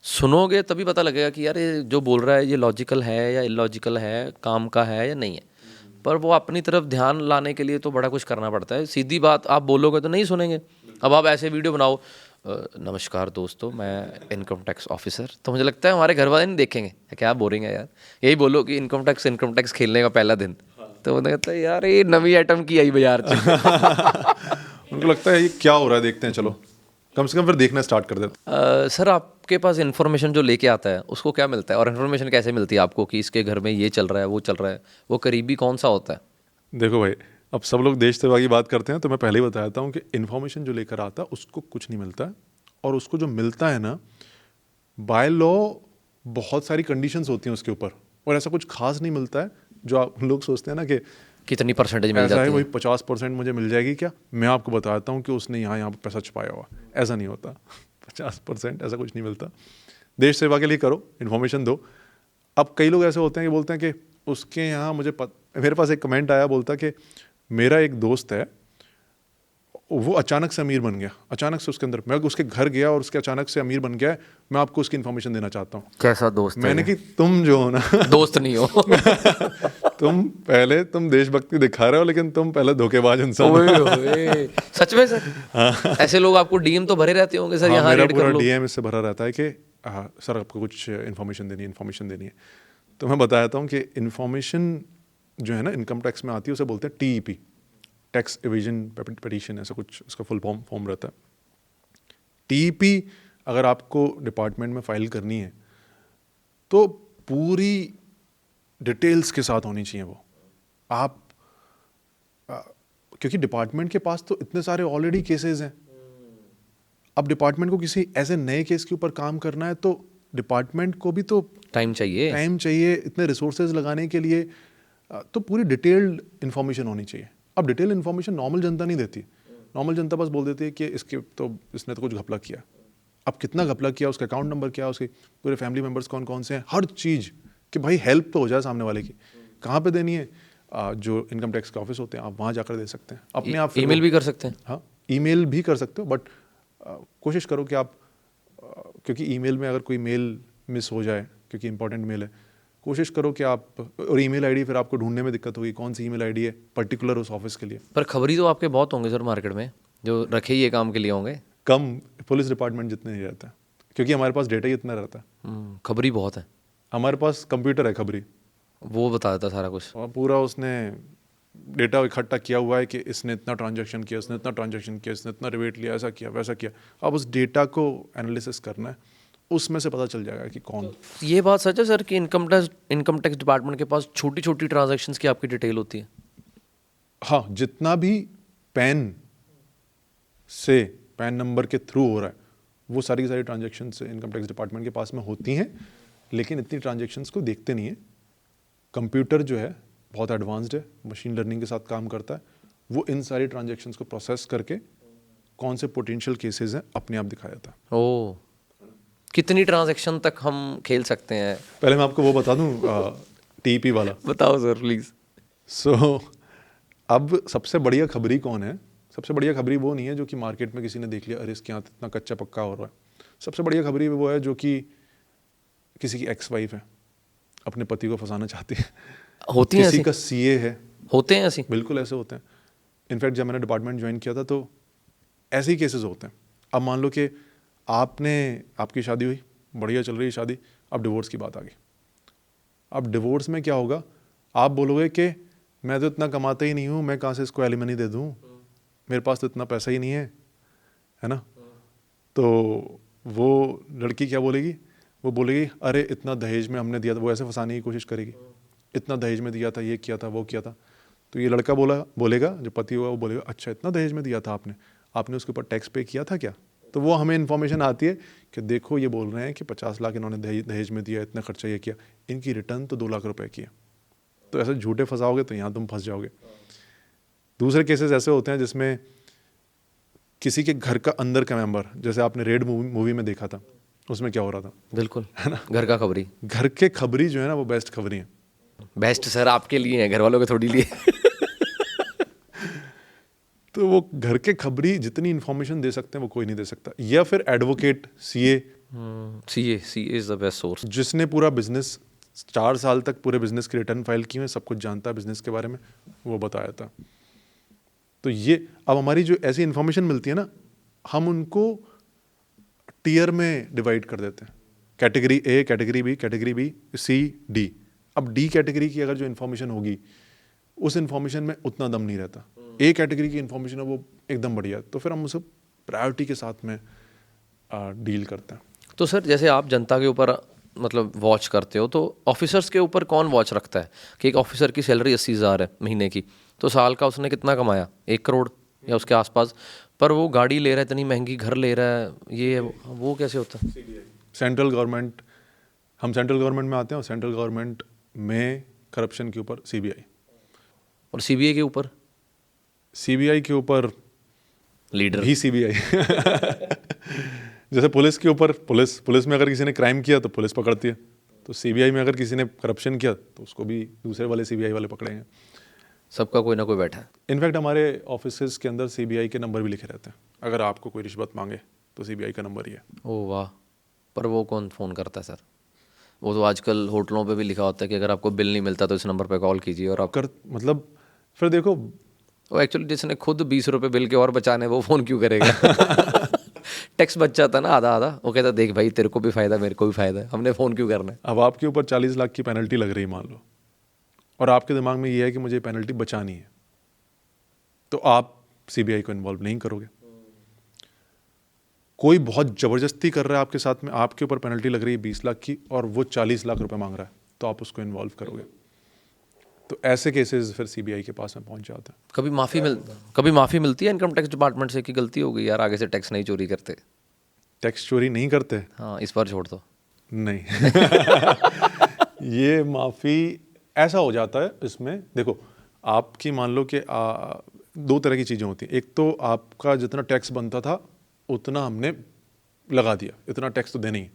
सुनोगे तभी पता लगेगा कि यार ये जो बोल रहा है ये लॉजिकल है या इलॉजिकल है, काम का है या नहीं है। पर वो अपनी तरफ ध्यान लाने के लिए तो बड़ा कुछ करना पड़ता है। सीधी बात आप बोलोगे तो नहीं सुनेंगे। अब आप ऐसे वीडियो बनाओ, नमस्कार दोस्तों मैं इनकम टैक्स ऑफिसर, तो मुझे लगता है हमारे घर वाले नहीं देखेंगे, क्या बोरिंग है यार। यही बोलो कि इनकम टैक्स खेलने का पहला दिन, तो उन्हें कहता है यार ये नवी आइटम की आई बाजार उनको लगता है ये क्या हो रहा है, देखते हैं चलो, कम से कम फिर देखना स्टार्ट कर देते। सर आपके पास इन्फॉर्मेशन जो लेके आता है उसको क्या मिलता है, और इन्फॉर्मेशन कैसे मिलती है आपको कि इसके घर में ये चल रहा है वो चल रहा है, वो करीबी कौन सा होता है? देखो भाई, अब सब लोग देश सेवा की बात करते हैं, तो मैं पहले ही बताता हूँ कि इन्फॉर्मेशन जो लेकर आता है उसको कुछ नहीं मिलता है, और उसको जो मिलता है ना, बाय लॉ बहुत सारी कंडीशंस होती हैं उसके ऊपर, और ऐसा कुछ खास नहीं मिलता है जो आप लोग सोचते हैं ना कि कितनी परसेंटेज मिल ऐसा है जाती वही है। 50% मुझे मिल जाएगी क्या। मैं आपको बताता हूँ कि उसने यहाँ पे पैसा छुपाया हुआ, ऐसा नहीं होता। 50% ऐसा कुछ नहीं मिलता। देश सेवा के लिए करो, इन्फॉर्मेशन दो। अब कई लोग ऐसे होते हैं कि बोलते हैं कि उसके यहाँ मेरे पास एक कमेंट आया, बोलता कि मेरा एक दोस्त है, वो अचानक से अमीर बन गया, अचानक से उसके अंदर, मैं उसके घर गया और उसके अचानक से अमीर बन गया है, मैं आपको उसकी इन्फॉर्मेशन देना चाहता हूँ। कैसा दोस्त मैंने कि तुम जो हो ना दोस्त नहीं हो तुम देशभक्ति दिखा रहे हो, लेकिन तुम पहले धोखेबाज इंसान हो। ओए, सच में सर? ऐसे लोग आपको डीएम तो भरे रहते होंगे सर, हाँ, यहाँ मेरा रेड कर पूरा लो। डीएम इससे भरा रहता है कि सर आपको कुछ इन्फॉर्मेशन देनी है। तो मैं बताता हूँ कि इन्फॉर्मेशन जो है ना इनकम टैक्स में आती है, उसे बोलते हैं टीईपी, टैक्स एविजन पिटीशन, ऐसा कुछ उसका फुल फॉर्म रहता है। टीईपी अगर आपको डिपार्टमेंट में फाइल करनी है तो पूरी डिटेल्स के साथ होनी चाहिए वो। आप क्योंकि डिपार्टमेंट के पास तो इतने सारे ऑलरेडी केसेस हैं, अब डिपार्टमेंट को किसी ऐसे नए केस के ऊपर काम करना है तो डिपार्टमेंट को भी तो टाइम चाहिए। इतने रिसोर्सेज लगाने के लिए, तो पूरी डिटेल्ड इन्फॉर्मेशन होनी चाहिए। अब डिटेल इन्फॉर्मेशन नॉर्मल जनता नहीं देती, नॉर्मल जनता बस बोल देती है कि इसने तो कुछ घपला किया। अब कितना घपला किया, उसका अकाउंट नंबर क्या, उसके पूरे फैमिली मेम्बर्स कौन कौन से हैं, हर चीज़ कि भाई हेल्प तो हो जाए सामने वाले की। कहाँ पे देनी है, जो इनकम टैक्स के ऑफिस होते हैं आप वहाँ जाकर दे सकते हैं अपने आप। ईमेल भी कर सकते हैं। हाँ, ईमेल भी कर सकते हो, बट कोशिश करो कि आप क्योंकि ईमेल में अगर कोई मेल मिस हो जाए, क्योंकि इंपॉर्टेंट मेल है, कोशिश करो कि आप, और ईमेल आईडी फिर आपको ढूंढने में दिक्कत होगी कौन सी ईमेल आईडी है पर्टिकुलर उस ऑफिस के लिए। पर खबरी तो आपके बहुत होंगे सर मार्केट में जो रखे ही ये काम के लिए होंगे। कम पुलिस डिपार्टमेंट जितने नहीं रहता, क्योंकि हमारे पास डेटा ही इतना रहता है। खबरी बहुत है। हमारे पास कंप्यूटर है खबरी, वो बता देता सारा कुछ। और पूरा उसने डेटा इकट्ठा किया हुआ है कि इसने इतना ट्रांजैक्शन किया, इसने इतना ट्रांजैक्शन किया, इसने इतना रिवेट लिया, ऐसा किया वैसा किया। अब उस डेटा को एनालिसिस करना है, उसमें से पता चल जाएगा कि कौन। ये बात सच है सर कि इनकम टैक्स डिपार्टमेंट के पास छोटी छोटी ट्रांजैक्शंस की आपकी डिटेल होती है। हाँ, जितना भी पैन से पैन नंबर के थ्रू हो रहा है वो सारी की सारी ट्रांजैक्शंस इनकम टैक्स डिपार्टमेंट के पास में होती हैं, लेकिन इतनी ट्रांजैक्शंस को देखते नहीं है। कंप्यूटर जो है बहुत एडवांस्ड है, मशीन लर्निंग के साथ काम करता है, वो इन सारी ट्रांजैक्शंस को प्रोसेस करके कौन से पोटेंशियल केसेस हैं अपने आप दिखा जाता है। ओ, कितनी ट्रांजैक्शन तक हम खेल सकते हैं? पहले मैं आपको वो बता दूं, टीपी वाला। बताओ सर प्लीज़। सो अब सबसे बढ़िया खबरी कौन है? सबसे बढ़िया खबरी वो नहीं है जो कि मार्केट में किसी ने देख लिया, अरे इसके यहाँ इतना कच्चा पक्का हो रहा है। सबसे बढ़िया खबरी वो है जो कि किसी की एक्स वाइफ है, अपने पति को फंसाना चाहती है, होती हैं किसी ऐसी? का सीए है। होते हैं ऐसी? बिल्कुल ऐसे होते हैं। इनफैक्ट जब मैंने डिपार्टमेंट ज्वाइन किया था तो ऐसे ही केसेस होते हैं। अब मान लो कि आपकी शादी हुई, बढ़िया चल रही है शादी, अब डिवोर्स की बात आ गई। अब डिवोर्स में क्या होगा, आप बोलोगे कि मैं तो इतना कमाता ही नहीं हूँ, मैं कहाँ से इसको एलिमनी दे दूँ, मेरे पास तो इतना पैसा ही नहीं है ना। तो वो लड़की क्या बोलेगी, वो बोलेगी अरे इतना दहेज में हमने दिया था, वो ऐसे फंसाने की कोशिश करेगी, इतना दहेज में दिया था, ये किया था, वो किया था। तो ये लड़का बोलेगा, जो पति हुआ वो बोलेगा अच्छा इतना दहेज में दिया था आपने उसके ऊपर टैक्स पे किया था क्या? तो वो हमें इन्फॉर्मेशन आती है कि देखो ये बोल रहे हैं कि 50 लाख इन्होंने दहेज में दिया, इतना खर्चा ये किया, इनकी रिटर्न तो 2 लाख रुपए की है। तो ऐसे झूठे फंसाओगे तो यहाँ तुम फंस जाओगे। दूसरे केसेस ऐसे होते हैं जिसमें किसी के घर का अंदर का मेंबर, जैसे आपने रेड मूवी में देखा था, उसमें क्या हो रहा था, बिल्कुल है ना, घर का खबरी। घर के खबरी जो है ना वो बेस्ट खबरी है। बेस्ट सर आपके लिए है, घर वालों के थोड़ी लिए। तो वो घर के खबरी जितनी इन्फॉर्मेशन दे सकते हैं वो कोई नहीं दे सकता। या फिर advocate, CA is the best source, जिसने पूरा बिजनेस 4 साल तक पूरे बिजनेस के रिटर्न फाइल किए हैं, सब कुछ जानता है बिजनेस के बारे में, वो बताया था। तो ये अब हमारी जो ऐसी इन्फॉर्मेशन मिलती है ना, हम उनको टियर में डिवाइड कर देते हैं, category A, category B, C, D. अब डी कैटेगरी की अगर जो इन्फॉर्मेशन होगी उस इन्फॉर्मेशन में उतना दम नहीं रहता, ए कैटेगरी की इन्फॉर्मेशन है वो एकदम बढ़िया, तो फिर हम उसे प्रायोरिटी के साथ में डील करते हैं। तो सर जैसे आप जनता के ऊपर मतलब वॉच करते हो, तो ऑफिसर्स के ऊपर कौन वॉच रखता है कि एक ऑफिसर की सैलरी 80,000 है महीने की, तो साल का उसने कितना कमाया, 1 करोड़ या उसके आसपास, पर वो गाड़ी ले रहा है, इतनी महंगी घर ले रहा है, ये वो कैसे होता है? सेंट्रल गवर्नमेंट, हम सेंट्रल गवर्नमेंट में आते हैं और सेंट्रल गवर्नमेंट में करप्शन के ऊपर सीबीआई, और सीबीआई के ऊपर? सीबीआई के ऊपर लीडर भी सीबीआई। जैसे पुलिस के ऊपर पुलिस में अगर किसी ने क्राइम किया तो पुलिस पकड़ती है, तो सीबीआई में अगर किसी ने करप्शन किया तो उसको भी दूसरे वाले सीबीआई वाले पकड़ेंगे। सबका कोई ना कोई बैठा है। इनफैक्ट हमारे ऑफिसेज के अंदर सीबीआई के नंबर भी लिखे रहते हैं, अगर आपको कोई रिश्वत मांगे तो सीबीआई का नंबर ही है। ओह वाह, पर वो कौन फ़ोन करता है सर? वो तो आजकल होटलों पे भी लिखा होता है कि अगर आपको बिल नहीं मिलता तो इस नंबर पे कॉल कीजिए, और आप मतलब फिर देखो, वो एक्चुअली जिसने खुद 20 रुपये बिल के और बचाने, वो फ़ोन क्यों करेगा? टैक्स बच जाता ना आधा आधा, वो कहता देख भाई तेरे को भी फ़ायदा मेरे को भी फ़ायदा है, हमने फ़ोन क्यों करना है? अब आपके ऊपर 40 लाख की पेनल्टी लग रही मान लो, और आपके दिमाग में ये है कि मुझे पेनल्टी बचानी है, तो आप सीबीआई को इन्वॉल्व नहीं करोगे। कोई बहुत ज़बरदस्ती कर रहा है आपके साथ में, आपके ऊपर पेनल्टी लग रही है 20 लाख की और वो 40 लाख रुपए मांग रहा है, तो आप उसको इन्वॉल्व करोगे। तो ऐसे केसेस फिर सीबीआई के पास में पहुंच जाते हैं। कभी माफ़ी मिलती है इनकम टैक्स डिपार्टमेंट से कि गलती हो गई यार, आगे से टैक्स नहीं चोरी करते? टैक्स चोरी नहीं करते? हाँ, इस बार छोड़ दो। नहीं ये माफ़ी ऐसा हो जाता है इसमें, देखो आपकी मान लो कि दो तरह की चीज़ें होती हैं। एक तो आपका जितना टैक्स बनता था उतना हमने लगा दिया, इतना टैक्स तो देना ही है,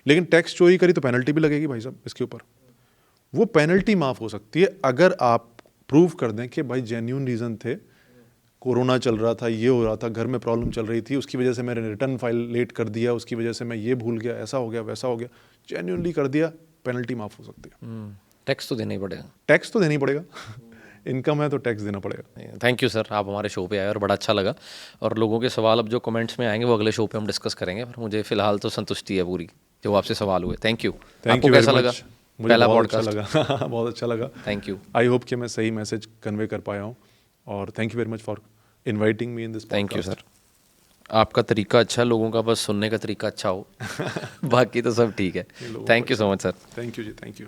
लेकिन टैक्स चोरी करी तो पेनल्टी भी लगेगी भाई साहब इसके ऊपर। वो पेनल्टी माफ़ हो सकती है अगर आप प्रूव कर दें कि भाई जेन्यून रीज़न थे, कोरोना चल रहा था, ये हो रहा था, घर में प्रॉब्लम चल रही थी, उसकी वजह से मैंने रिटर्न फाइल लेट कर दिया, उसकी वजह से मैं ये भूल गया, ऐसा हो गया वैसा हो गया, जेन्यूनली कर दिया, पेनल्टी माफ़ हो सकती है। टैक्स तो देना ही पड़ेगा। टैक्स तो देना ही पड़ेगा इनकम है तो टैक्स देना पड़ेगा। थैंक यू सर, आप हमारे शो पे आए और बड़ा अच्छा लगा। और लोगों के सवाल अब जो कमेंट्स में आएंगे वो अगले शो पे हम डिस्कस करेंगे, पर मुझे फिलहाल तो संतुष्टि है पूरी जो आपसे सवाल हुए। Thank you. आपको कैसा लगा पहला पॉडकास्ट? लगा बहुत अच्छा लगा। Thank you. आई होप कि मैं सही मैसेज कन्वे कर पाया हूँ, और thank you very much for inviting me in this. Thank you sir. आपका तरीका अच्छा, लोगों का बस सुनने का तरीका अच्छा हो बाकी तो सब ठीक है। Thank you so much sir. Thank you जी, थैंक यू।